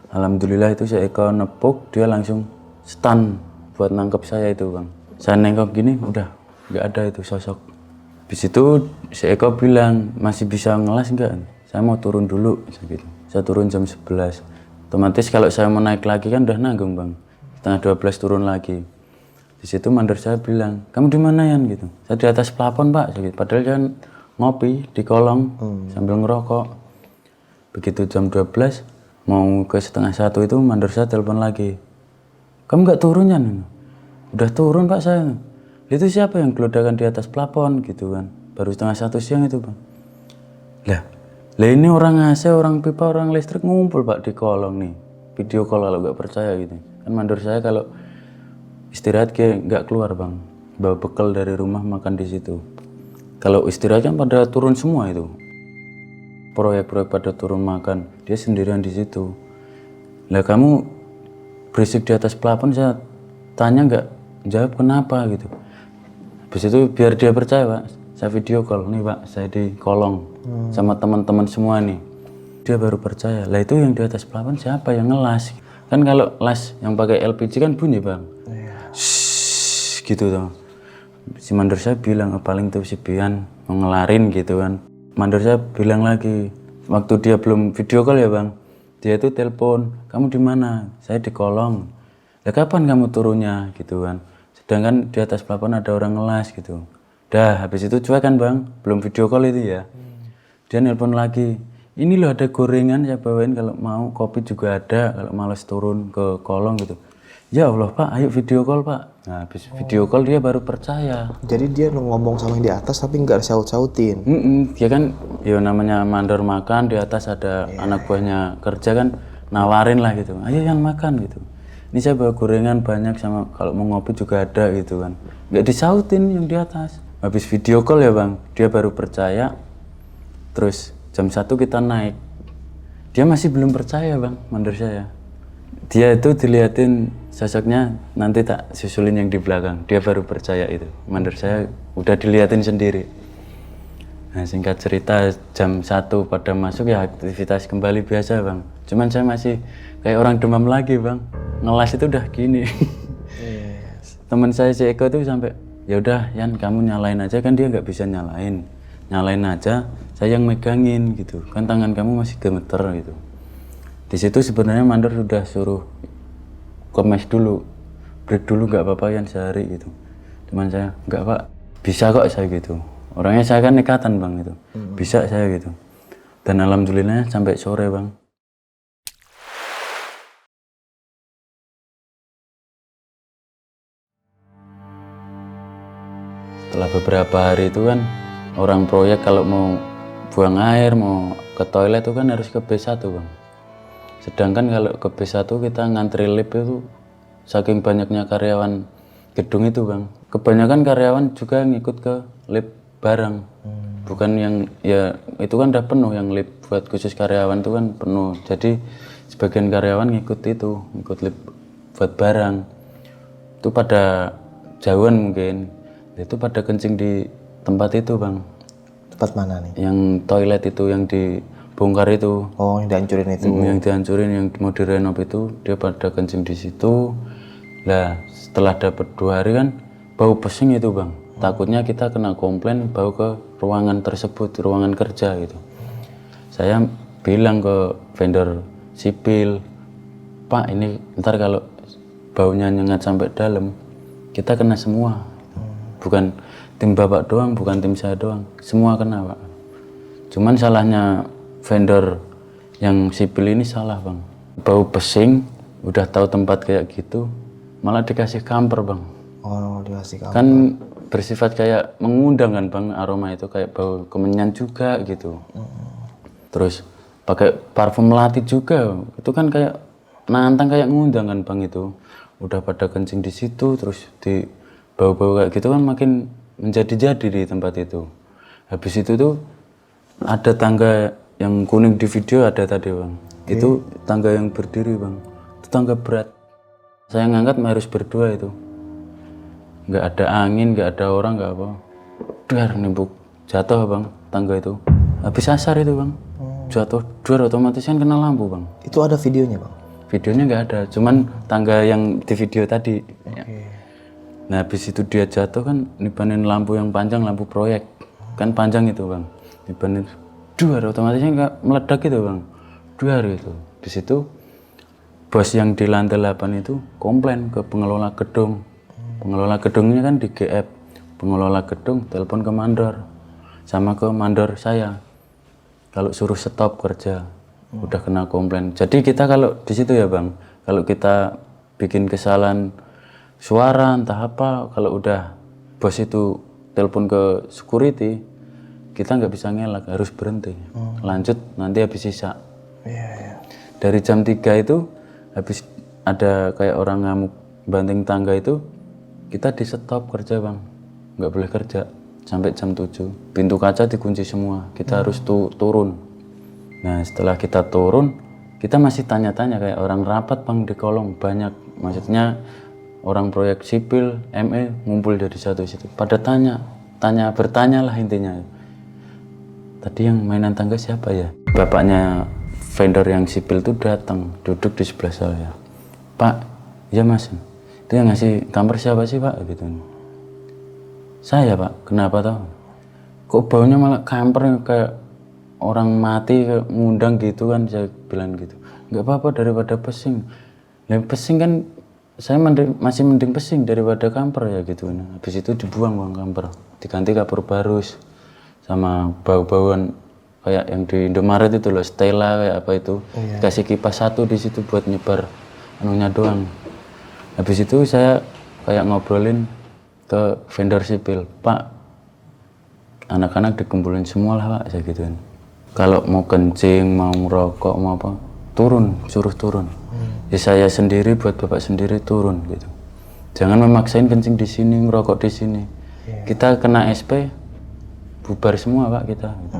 Alhamdulillah itu si Eko nepuk, dia langsung stun buat nangkep saya itu bang. Saya nengok gini udah nggak ada itu sosok. Habis itu si Eko bilang, masih bisa ngelas nggak? Saya mau turun dulu gitu. Saya turun jam 11. Otomatis kalau saya mau naik lagi kan udah nanggung bang. Setengah 12 turun lagi. Di situ mandor saya bilang, kamu di mana Yan gitu? Saya di atas plafon pak. Gitu. Padahal kan ngopi di kolong sambil ngerokok. Begitu jam 12 mau ke setengah 1 itu mandor saya telepon lagi. Kamu nggak turun Yan? Udah turun pak saya. Itu siapa yang gelodakan di atas plafon gitu kan? Baru setengah 1 siang itu bang. Lah ini orang AC, orang pipa, orang listrik ngumpul pak di kolong nih. Video call kalau nggak percaya gitu. Kan mandor saya kalau istirahat kayak nggak keluar bang, bawa bekal dari rumah makan di situ. Kalau istirahat kan pada turun semua itu, proyek-proyek pada turun makan, dia sendirian di situ. Lah kamu berisik di atas plafon, saya tanya nggak jawab kenapa gitu. Habis itu biar dia percaya pak, saya video call nih pak, saya di kolong sama teman-teman semua nih. Dia baru percaya. Lah itu yang di atas plafon siapa yang ngelas? Kan kalau las yang pakai LPG kan bunyi bang. Shhh, gitu tuh. Si mandor saya bilang, paling tuh si Bian mau ngelarin gitu kan. Mandor saya bilang lagi, waktu dia belum video call ya bang, dia itu telepon, kamu di mana? Saya di kolong. Lah kapan kamu turunnya gitu kan? Sedangkan di atas plafon ada orang ngelas gitu. Dah habis itu cuek kan bang, belum video call itu ya. Dia nelpon lagi, ini loh ada gorengan saya bawain, kalau mau kopi juga ada, kalau males turun ke kolong gitu. Ya Allah pak, ayo video call pak. Nah habis video call dia baru percaya. Jadi dia ngomong sama yang di atas tapi nggak saut-sautin. Dia kan ya namanya mandor makan, di atas ada anak buahnya kerja kan, nawarin lah gitu, ayo yang makan gitu. Ini saya bawa gorengan banyak, sama kalau mau ngopi juga ada gitu kan. Nggak disautin yang di atas. Habis video call ya bang, dia baru percaya. Terus jam 1 kita naik, dia masih belum percaya bang, mandor saya. Dia itu diliatin sosoknya, nanti tak susulin yang di belakang. Dia baru percaya itu, mandor saya udah diliatin sendiri. Nah singkat cerita jam 1 pada masuk ya aktivitas kembali biasa bang. Cuman saya masih kayak orang demam lagi bang, ngelas itu udah gini. Teman saya si Eko tuh sampai, ya udah Yan kamu nyalain aja, kan dia nggak bisa nyalain aja, saya yang megangin gitu kan, tangan kamu masih gemeter gitu. Di situ sebenarnya mandor sudah suruh kemes dulu, break dulu, nggak apa-apa Yan sehari gitu. Cuman saya nggak pak, bisa kok saya gitu, orangnya saya kan nekatan bang itu, bisa saya gitu. Dan alhamdulillah sampai sore bang. Setelah beberapa hari itu kan, orang proyek kalau mau buang air, mau ke toilet itu kan harus ke B1 bang. Sedangkan kalau ke B1 kita ngantri lift itu, saking banyaknya karyawan gedung itu bang, kebanyakan karyawan juga ngikut ke lift bareng. Bukan yang, ya itu kan udah penuh, yang lift buat khusus karyawan itu kan penuh. Jadi sebagian karyawan ngikut lift buat barang. Itu pada jauhan mungkin, itu pada kencing di tempat itu bang. Tempat mana nih? Yang toilet itu yang dibongkar itu. Oh yang dihancurin itu. Yang dihancurin, yang mau direnov itu, dia pada kencing di situ. Lah setelah dapat 2 hari kan bau pesing itu bang. Takutnya kita kena komplain bau ke ruangan tersebut, ruangan kerja gitu. Saya bilang ke vendor sipil, Pak ini ntar kalau baunya nyengat sampai dalam, kita kena semua. Bukan tim bapak doang, bukan tim saya doang, semua kena pak. Cuman salahnya vendor yang sipil ini salah bang. Bau pesing, udah tahu tempat kayak gitu, malah dikasih kamper bang. Oh, dikasih kamar. Kan bersifat kayak mengundang kan bang, aroma itu kayak bau kemenyan juga gitu. Terus pakai parfum melati juga, itu kan kayak nantang kayak ngundang kan bang itu. Udah pada kencing di situ, terus di bau-bau kayak gitu kan makin menjadi-jadi di tempat itu. Habis itu tuh ada tangga yang kuning di video ada tadi bang. Itu tangga yang berdiri bang, itu tangga berat. Saya ngangkat harus berdua itu. Nggak ada angin, nggak ada orang, nggak apa. Duar nimbuk, jatuh bang tangga itu. Habis asar itu bang, jatuh duar otomatis kan kena lampu bang. Itu ada videonya bang? Videonya nggak ada, cuman tangga yang di video tadi. Nah habis itu dia jatuh kan nibanin lampu yang panjang, lampu proyek. Kan panjang itu bang, nibanin duar otomatisnya nggak meledak gitu bang. Duar gitu. Habis itu bos yang di lantai 8 itu komplain ke pengelola gedung. Pengelola gedungnya kan di GF. Pengelola gedung telepon ke mandor sama ke mandor saya. Kalau suruh stop kerja, udah kena komplain. Jadi kita kalau di situ ya bang, kalau kita bikin kesalahan suara entah apa, kalau udah bos itu telepon ke security, kita nggak bisa ngelak, harus berhenti. Lanjut nanti habis sisa. Dari jam 3 itu habis ada kayak orang ngamuk banting tangga itu, kita di stop kerja bang, nggak boleh kerja sampai jam 7. Pintu kaca dikunci semua, kita harus turun. Nah setelah kita turun, kita masih tanya-tanya kayak orang rapat bang di kolong banyak, maksudnya orang proyek sipil, ME ngumpul dari satu situ. Pada bertanya lah intinya. Tadi yang mainan tangga siapa ya? Bapaknya vendor yang sipil tuh datang, duduk di sebelah saya. Pak, iya mas, itu yang ngasih kamper siapa sih pak? Gitu. Saya pak, kenapa tau? Kok baunya malah kamper kayak orang mati, kayak ngundang gitu kan, saya bilang gitu. Nggak apa-apa daripada pesing. Yang pesing kan, saya masih mending pesing daripada kamper ya gitu. Habis itu dibuang bang kamper, diganti kapur barus sama bau-bauan kayak yang di Indomaret itu loh, Stella kayak apa itu. Dikasih kipas satu di situ buat nyebar anunya doang. Habis itu saya kayak ngobrolin ke vendor sipil, Pak, anak-anak dikumpulin semua lah pak, saya gituin. Kalau mau kencing, mau ngerokok, mau apa, turun, suruh turun. Ya saya sendiri buat bapak sendiri turun gitu. Jangan memaksain kencing di sini, ngerokok di sini. Kita kena SP, bubar semua pak kita. Gitu.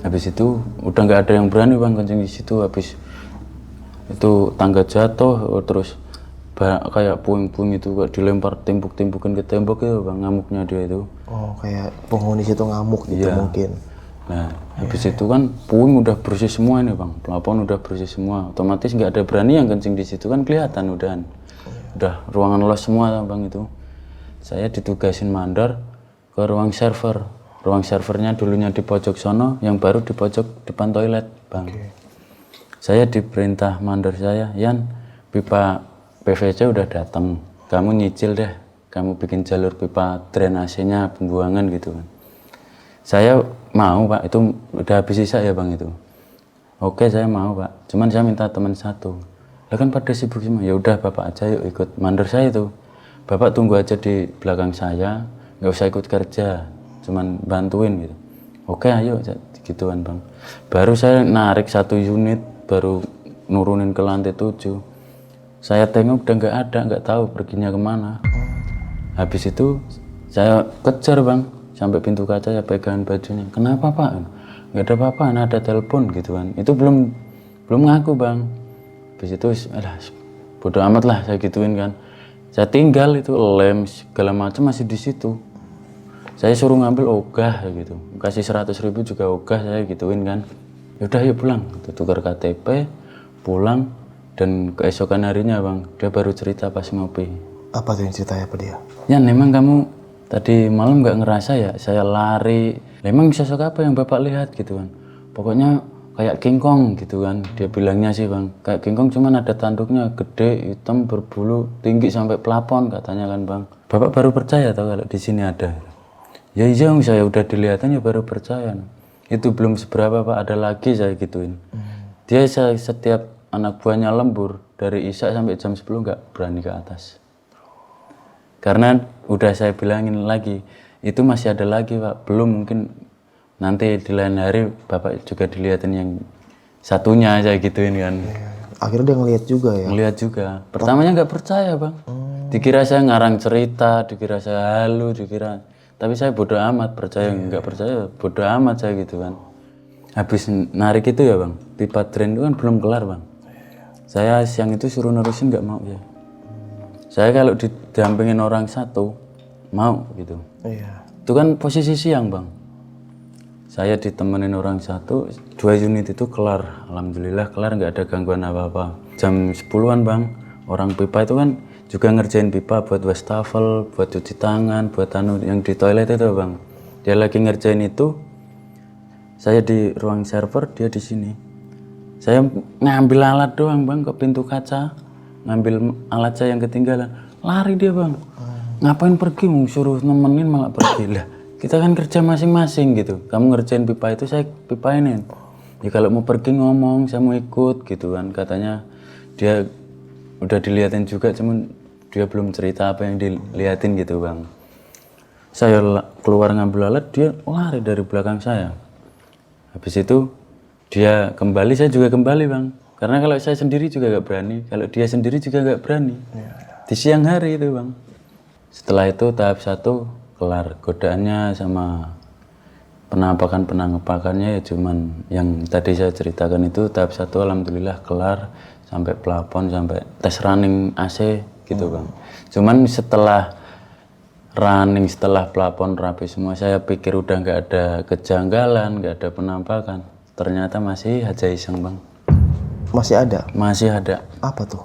Habis itu udah nggak ada yang berani bang kencing di situ. Habis itu tangga jatuh, terus kayak puing-puing itu kayak dilempar timbuk-timbukan ke tembok itu bang, ngamuknya dia itu. Oh kayak penghuni situ ngamuk gitu mungkin. Nah habis itu kan puing udah bersih semua ini bang, plafon udah bersih semua, otomatis nggak ada berani yang kencing di situ kan, kelihatan udah ruangan los semua bang itu. Saya ditugasin mandor ke ruang server. Ruang servernya dulunya di pojok sono, yang baru di pojok depan toilet bang. Saya diperintah mandor saya, Yan, pipa PVC udah datang, kamu nyicil deh, kamu bikin jalur pipa drainasenya, pembuangan gitu kan. Saya mau pak, itu udah habis sisa ya bang itu. Oke saya mau pak, cuman saya minta teman satu. Lah kan pada sibuk semua, ya udah bapak aja yuk ikut mandor saya itu. Bapak tunggu aja di belakang saya, nggak usah ikut kerja, cuman bantuin gitu. Oke ayo gituan bang. Baru saya narik satu unit, baru nurunin ke lantai 7. Saya tengok udah nggak ada, nggak tahu perginya kemana. Habis itu saya kejar bang, sampai pintu kaca saya pegangan bajunya. Kenapa pak? Nggak ada apa-apa, ada telepon gitu kan. Itu belum ngaku bang. Habis itu bodo amat lah saya gituin kan. Saya tinggal itu lem segala macam masih di situ. Saya suruh ngambil ogah gitu, kasih 100.000 juga ogah saya gituin kan. Yaudah yuk pulang, tukar KTP, pulang. Dan keesokan harinya bang, dia baru cerita pas ngopi. Apa tuh yang ceritanya apa dia? Ya memang kamu tadi malam nggak ngerasa ya saya lari. Memang sosok apa yang bapak lihat gitu kan. Pokoknya kayak King Kong gitu kan. Dia bilangnya sih bang, kayak King Kong cuman ada tanduknya gede, hitam, berbulu, tinggi sampai plafon katanya kan bang. Bapak baru percaya tau kalau di sini ada. Ya iya saya udah dilihatin ya baru percaya. itu belum seberapa Pak, ada lagi saya gituin. Dia setiap anak buahnya lembur dari Isya sampai jam 10 nggak berani ke atas. Karena udah saya bilangin lagi, itu masih ada lagi Pak, belum, mungkin nanti di lain hari Bapak juga dilihatin yang satunya saya gituin kan. Akhirnya dia ngeliat juga ya? Ngeliat juga. Pertamanya nggak percaya Bang. Dikira saya ngarang cerita, dikira saya halu, dikira. Tapi saya bodoh amat, percaya nggak percaya, bodoh amat saya gitu kan. Habis narik itu ya Bang, pipa drain itu kan belum kelar Bang. Saya siang itu suruh nerusin nggak mau ya. Saya kalau didampingin orang satu, mau gitu. Iya. Itu kan posisi siang Bang. Saya ditemenin orang satu, 2 unit itu kelar. Alhamdulillah kelar, nggak ada gangguan apa-apa. Jam 10-an Bang, orang pipa itu kan juga ngerjain pipa buat wastafel, buat cuci tangan, buat yang di toilet itu Bang. Dia lagi ngerjain itu, saya di ruang server, dia di sini. Saya ngambil alat doang Bang ke pintu kaca, ngambil alat saya yang ketinggalan, lari dia Bang. Ngapain pergi, suruh nemenin malah pergi lah. Kita kan kerja masing-masing gitu. Kamu ngerjain pipa itu, saya pipainin. Ya kalau mau pergi ngomong, saya mau ikut gitu kan. Katanya dia udah diliatin juga, cuman dia belum cerita apa yang diliatin gitu Bang. Saya keluar ngambil alat, dia lari dari belakang saya. Habis itu dia kembali, saya juga kembali Bang. Karena kalau saya sendiri juga gak berani, kalau dia sendiri juga gak berani. Di siang hari itu Bang. Setelah itu tahap 1 kelar, godaannya sama pengepakannya ya cuman yang tadi saya ceritakan itu. Tahap 1 alhamdulillah kelar, sampai plafon, sampai tes running AC gitu Bang. Cuman setelah running, setelah plafon rapi semua, saya pikir udah nggak ada kejanggalan, nggak ada penampakan. Ternyata masih aja iseng Bang. Masih ada? Masih ada. Apa tuh?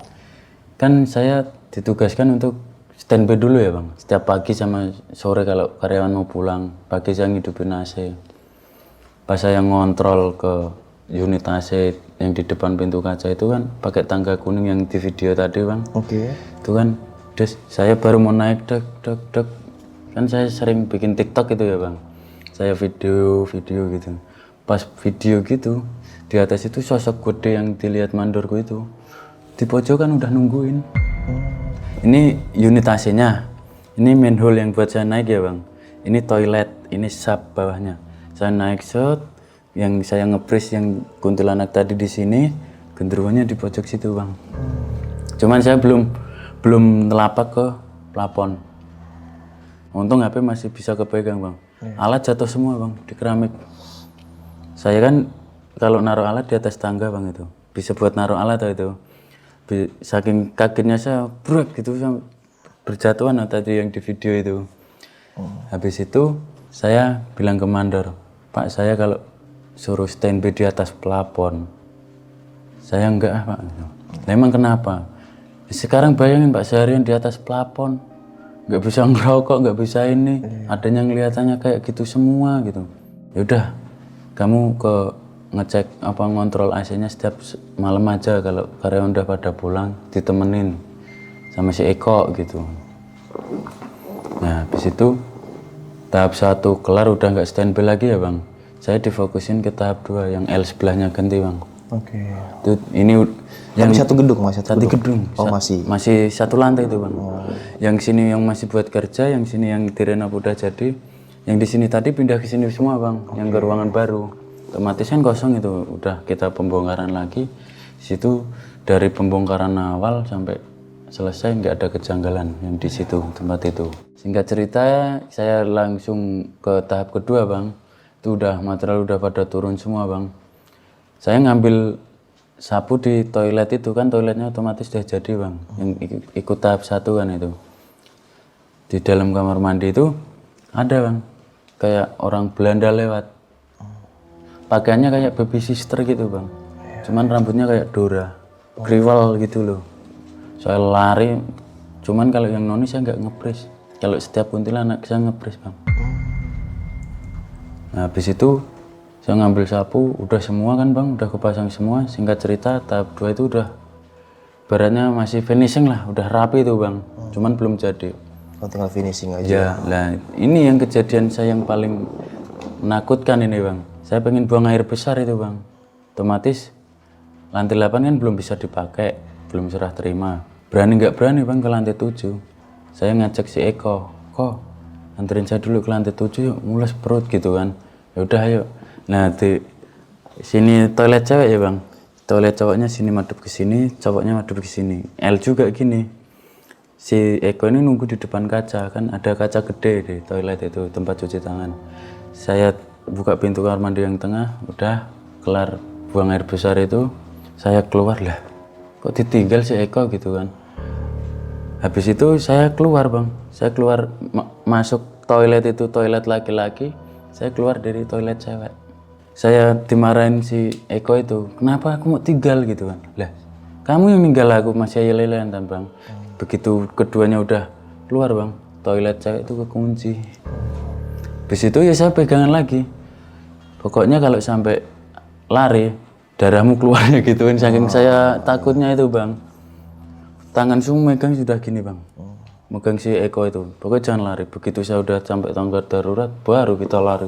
Kan saya ditugaskan untuk standby dulu ya Bang. Setiap pagi sama sore kalau karyawan mau pulang, pagi saya ngidupin AC. Pas saya ngontrol ke unit AC yang di depan pintu kaca itu kan pakai tangga kuning yang di video tadi Bang. Oke. Itu kan, saya baru mau naik dek. Kan saya sering bikin TikTok itu ya Bang. Saya video gitu. Pas video gitu, di atas itu sosok gede yang dilihat mandorku itu. Di pojok kan udah nungguin. Ini unit AC-nya. Ini manhole yang buat saya naik ya Bang. Ini toilet, ini sub bawahnya. Saya naik set, yang saya nge-freeze yang kuntilanak tadi di sini, genderuwonya di pojok situ Bang. Cuman saya belum telapak ke plafon. Untung HP masih bisa kepegang Bang. Alat jatuh semua Bang di keramik. Saya kan kalau naruh alat di atas tangga Bang itu, bisa buat naruh alat itu. Saking kagetnya saya brek gitu, berjatuhan tadi yang di video itu. Habis itu saya bilang ke mandor, Pak saya kalau suruh standby di atas plafon, saya enggak Pak. Memang kenapa? Sekarang bayangin Pak, seharian di atas plafon, nggak bisa ngerokok, nggak bisa ini, adanya ngeliatannya kayak gitu semua gitu. Ya udah, kamu ke ngecek ngontrol AC-nya setiap malam aja, kalau karyawan udah pada pulang ditemenin sama si Eko gitu. Nah habis itu tahap 1 kelar, udah nggak standby lagi ya Bang. Saya difokusin ke tahap 2 yang L sebelahnya ganti Bang. Oke. Ini yang satu gedung Mas, satu gedung. Oh masih satu lantai itu Bang. Yang sini yang masih buat kerja, yang sini yang direnov udah jadi. Yang di sini tadi pindah ke sini semua Bang, yang ke ruangan baru. Otomatis kan kosong itu, udah kita pembongkaran lagi. Di situ dari pembongkaran awal sampai selesai nggak ada kejanggalan yang di situ tempat itu. Singkat cerita saya langsung ke tahap kedua Bang. Itu udah material udah pada turun semua Bang. Saya ngambil sapu di toilet itu kan, toiletnya otomatis udah jadi Bang. Yang ikut tahap 1 kan itu. Di dalam kamar mandi itu ada Bang, kayak orang Belanda lewat. Pakaiannya kayak baby sister gitu Bang. Cuman rambutnya kayak Dora, kriwal gitu loh. Saya lari, cuman kalau yang noni saya nggak ngepres. Kalau setiap kuntilanak saya ngepres Bang. Nah habis itu saya ngambil sapu, udah semua kan Bang, udah kepasang semua. Singkat cerita tahap 2 itu udah baratnya masih finishing lah, udah rapi tuh Bang. Cuman belum jadi. Oh, tinggal finishing aja. Ya, lah ini yang kejadian saya yang paling menakutkan ini bang. Saya pengen buang air besar itu bang. Otomatis lantai 8 kan belum bisa dipakai, belum serah terima. Berani nggak berani bang ke lantai 7. Saya ngajak si Eko, kok anterin saya dulu ke lantai 7 yuk, mules perut gitu kan. Ya udah ayo. Nah di sini toilet cewek ya bang. Toilet cowoknya sini madep ke sini, cowoknya madep ke sini. L juga gini. Si Eko ini nunggu di depan kaca, kan ada kaca gede di toilet itu, tempat cuci tangan. Saya buka pintu kamar mandi yang tengah, udah kelar buang air besar itu, saya keluar lah. Kok ditinggal si Eko gitu kan. Habis itu saya keluar bang, saya keluar masuk toilet itu, toilet laki-laki, saya keluar dari toilet cewek. Saya dimarahin si Eko itu, kenapa aku mau tinggal gitu kan. Lah, kamu yang ninggal aku, masih ayel-ayel bang. Begitu keduanya udah keluar bang, toilet cewek itu kekunci. Habis itu ya saya pegangan lagi. Pokoknya kalau sampai lari, darahmu keluarnya gituin, saking saya takutnya itu bang. Tangan semua megang sudah gini bang, megang si Eko itu. Pokoknya jangan lari. Begitu saya udah sampai tangga darurat, baru kita lari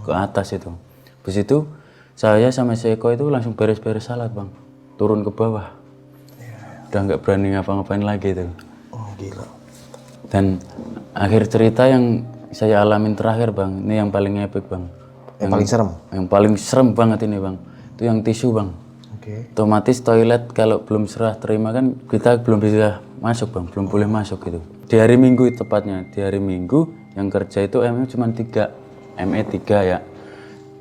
ke atas itu. Habis itu saya sama si Eko itu langsung beres-beres salat bang, turun ke bawah. Udah nggak berani ngapa-ngapain lagi itu. Oh gila. Dan akhir cerita yang saya alamin terakhir bang, ini yang paling epic bang. Yang paling serem? Yang paling serem banget ini bang, itu yang tisu bang. Otomatis toilet kalau belum serah terima kan kita belum bisa masuk bang, belum boleh masuk gitu. Di hari Minggu tepatnya, di hari Minggu yang kerja itu ME cuma 3, ME 3 ya.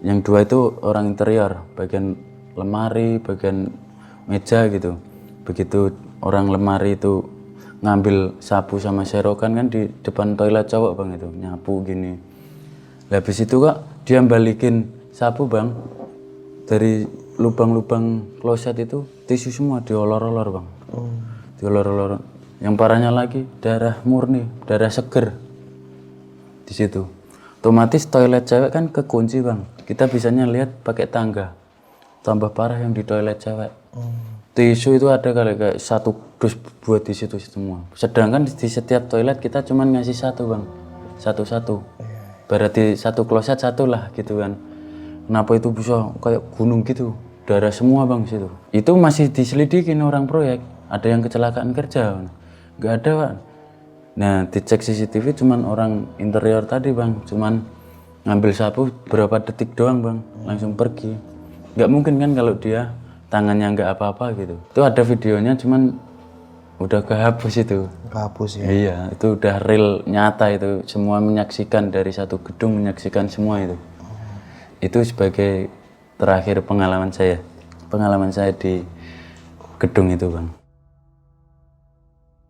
Yang 2 itu orang interior, bagian lemari, bagian meja gitu. Begitu orang lemari itu ngambil sapu sama serokan kan di depan toilet cowok bang itu, nyapu gini. Habis itu kak dia balikin sapu bang, dari lubang-lubang kloset itu tisu semua diolor-olor bang. Diolor-olor. Yang parahnya lagi darah murni, darah seger di situ. Otomatis toilet cewek kan kekunci bang, kita bisanya lihat pakai tangga. Tambah parah yang di toilet cewek. Tisu itu ada kali kayak 1 dus buat di situ semua. Sedangkan di setiap toilet kita cuma ngasih 1 bang, 1-1. Berarti 1 kloset 1 lah gitu kan. Kenapa itu bisa kayak gunung gitu, darah semua bang situ. Itu masih diselidikin orang proyek, ada yang kecelakaan kerja, nggak ada pak. Nah dicek CCTV cuman orang interior tadi bang, cuman ngambil sapu berapa detik doang bang, langsung pergi. Nggak mungkin kan kalau dia tangannya nggak apa-apa gitu. Itu ada videonya cuman udah kehapus itu. Kehapus ya? Iya, itu udah real nyata itu, semua menyaksikan dari satu gedung menyaksikan semua itu. Itu sebagai terakhir pengalaman saya di gedung itu bang.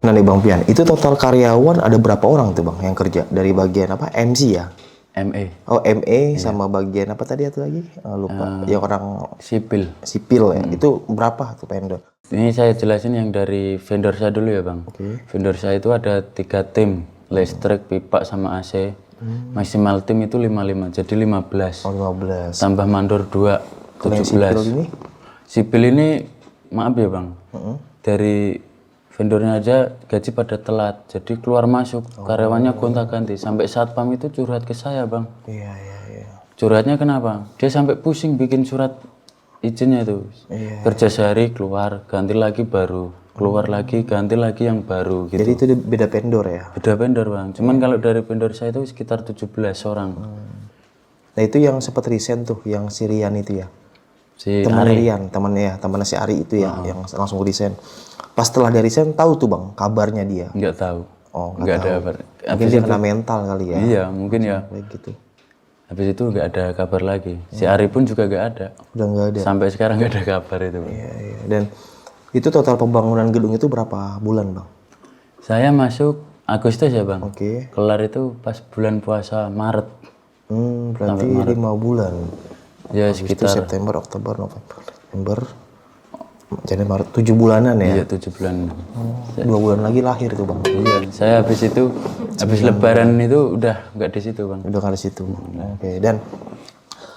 Nah nih Bang Pian, itu total karyawan ada berapa orang tuh Bang yang kerja? Dari bagian apa? MC ya? ME. Oh ME sama bagian apa tadi itu lagi? Lupa. Yang orang Sipil ya. Itu berapa tuh vendor? Ini saya jelasin yang dari vendor saya dulu ya bang. Vendor saya itu ada 3 tim, listrik, pipa sama AC. Maksimal tim itu 55, jadi 15. Oh 15. Tambah mandor 2, 17. Sipil ini? Sipil ini maaf ya bang, dari vendornya aja gaji pada telat, jadi keluar masuk, karyawannya gonta-ganti. Sampai satpam itu curhat ke saya bang. Iya. Curhatnya kenapa? Dia sampai pusing bikin surat izinnya itu. Kerja sehari keluar, ganti lagi baru. Keluar lagi, ganti lagi yang baru gitu. Jadi itu beda vendor ya? Beda vendor bang, cuman kalau dari vendor saya itu sekitar 17 orang. Nah itu yang sempat resign tuh, yang si Rian itu ya? Si teman Ari. Rian, temannya si Ari itu ya, yang langsung resign. Pas setelah dari resign tahu tuh Bang kabarnya dia? Nggak tahu. Oh nggak ada kabar. Mungkin dia kena mental kali ya? Iya mungkin ya. Kayak gitu. Habis itu nggak ada kabar lagi. Si Ari pun juga nggak ada. Udah nggak ada? Sampai sekarang nggak ada kabar itu. Iya. Dan itu total pembangunan gedung itu berapa bulan Bang? Saya masuk Agustus ya bang. Oke. Kelar itu pas bulan puasa Maret. Berarti 5 bulan. Ya Agustus, sekitar September, Oktober, November, Januari, Maret, 7 bulanan ya? iya 7 bulan. 2 bulan lagi lahir tuh Bang. Iya, saya habis itu habis lebaran itu udah nggak di situ bang. Udah kan di situ. Oke. Dan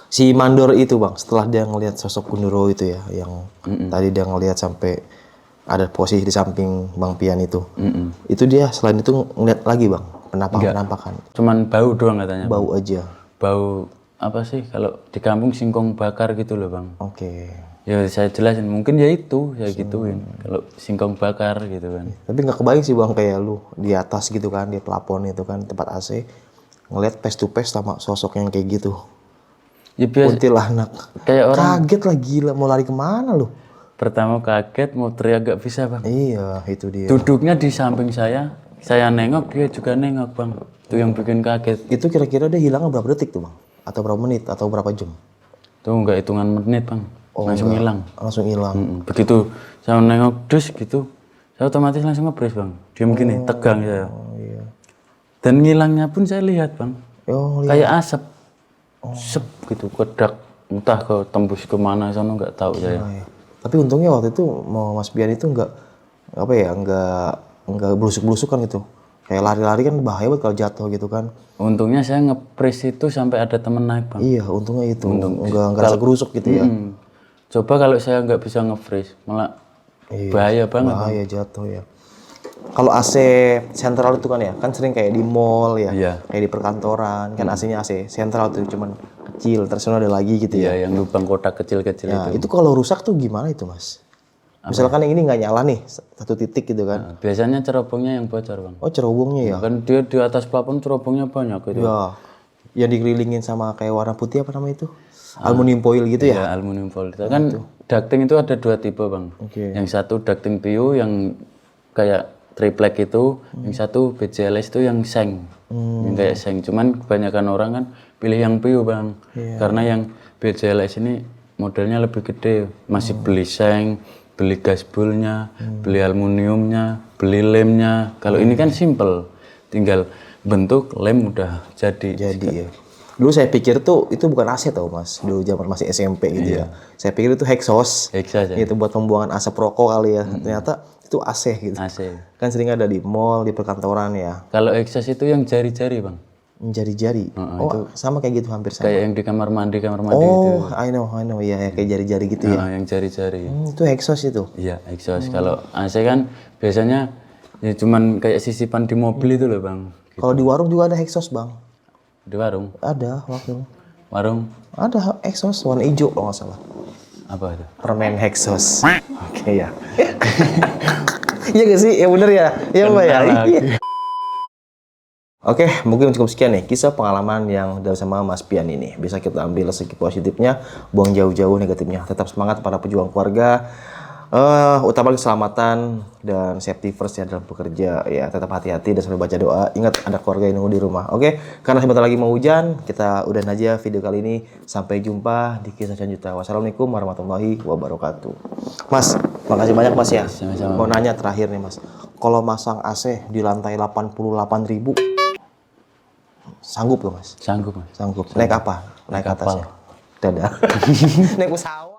si mandor itu Bang, setelah dia ngelihat sosok Gundurwo itu ya, yang tadi dia ngelihat sampai ada posisi di samping Bang Pian itu. Itu dia selain itu ngeliat lagi Bang, penampakan. Cuman bau doang katanya. Bau aja. bau apa sih kalau di kampung singkong bakar gitu loh bang. Oke. Ya saya jelasin mungkin ya itu saya gituin kalau singkong bakar gitu kan. Tapi nggak kebayang sih bang kayak lu di atas gitu kan, di plafon itu kan tempat AC, ngeliat face to face sama sosok yang kayak gitu. Ya biasa Kuntilanak. kayak orang Kaget lah gila, mau lari kemana lu? pertama kaget mau teriak gak bisa bang. Iya, itu dia. Duduknya di samping saya nengok dia juga nengok bang. Itu yang bikin kaget. Itu kira-kira dia hilangnya berapa detik tuh bang? Atau berapa menit? Atau berapa jam? Itu enggak hitungan menit bang, langsung hilang. Langsung hilang. Begitu saya nengok dus gitu, saya otomatis langsung nge-freeze bang. Diam gini, tegang saya. Oh iya. Dan ngilangnya pun saya lihat bang, Oh, kayak asap, sep gitu, kedak, entah ke tembus kemana sana nggak tahu saya. iya. Tapi untungnya waktu itu mau Mas Bian itu nggak apa ya, nggak belusuk-belusukan gitu. Kayak lari-lari kan bahaya banget kalau jatuh gitu kan. Untungnya saya nge-freeze itu sampai ada temen naik bang. Iya, untungnya itu. Nggak rasa gerusuk gitu ya. Coba kalau saya nggak bisa nge-freeze, malah bahaya banget. Bahaya jatuh ya. Kalau AC sentral itu kan ya, kan sering kayak di mall ya, Iya. kayak di perkantoran, kan AC-nya AC sentral tuh cuman kecil, terus ada lagi gitu ya. Ya, yang lubang kotak kecil-kecil Nah, itu. itu kalau rusak tuh gimana itu mas? Misalkan yang ini nggak nyala nih, satu titik gitu kan. Nah, biasanya cerobongnya yang bocor bang. Oh cerobongnya ya? Kan dia di atas plafon cerobongnya banyak gitu. Ya, yang dikelilingin sama kayak warna putih apa namanya itu? Aluminium foil gitu ya? Ya, aluminium foil. Kan ducting itu ada dua tipe bang. Oke. Yang satu ducting PU yang kayak triplek itu, yang satu BJLS itu yang seng, yang kayak seng. Cuman kebanyakan orang kan pilih yang PU bang, karena yang BJLS ini modelnya lebih gede. Masih beli seng, beli gasbulnya, beli aluminiumnya, beli lemnya. Kalau ini kan simple, tinggal bentuk lem udah jadi. Jadi ya. Dulu saya pikir tuh itu bukan AC tau mas, dulu zaman masih SMP gitu ya. Saya pikir itu exhaust, Exhaust ya, itu buat pembuangan asap rokok kali ya. Ternyata itu AC gitu. AC. Kan sering ada di mall, di perkantoran ya. Kalau exhaust itu yang jari-jari bang, Jari-jari. Oh, sama kayak gitu hampir sama. kayak yang di kamar mandi gitu. Oh, I know. Ya, kayak jari-jari gitu ya. Nah, yang jari-jari. Itu exhaust itu. Iya, exhaust. Kalau AC kan biasanya ya cuman kayak sisipan di mobil itu loh bang. Kalau di warung juga ada exhaust bang. Di warung. Ada waktu. Warung Ada exhaust warna hijau kalau nggak salah. apa itu? Permen exhaust. Oke ya. Iya gak sih? Ya bener ya? Iya mbak ya? Iya. Oke, mungkin cukup sekian nih kisah pengalaman yang dari sama Mas Pian ini. Bisa kita ambil segi positifnya, buang jauh-jauh negatifnya. Tetap semangat para pejuang keluarga. Utama keselamatan dan safety first ya dalam bekerja. Ya, tetap hati-hati dan sambil baca doa. Ingat ada keluarga yang nunggu di rumah. Oke, karena sebentar lagi mau hujan, kita udahin aja video kali ini. Sampai jumpa di kisah selanjutnya. Wassalamualaikum warahmatullahi wabarakatuh. Mas, makasih banyak Mas ya. Sama-sama. Mau nanya terakhir nih Mas. Kalau masang AC di lantai 88.000 sanggup loh Mas? Sanggup mas. Sanggup. Naik apa? Naik atas ya? Dadah. Naik pesawat.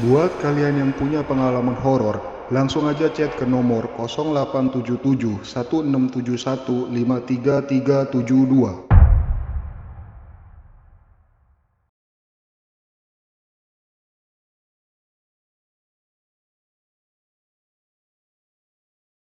Buat kalian yang punya pengalaman horor, langsung aja chat ke nomor 0877 1671 53372.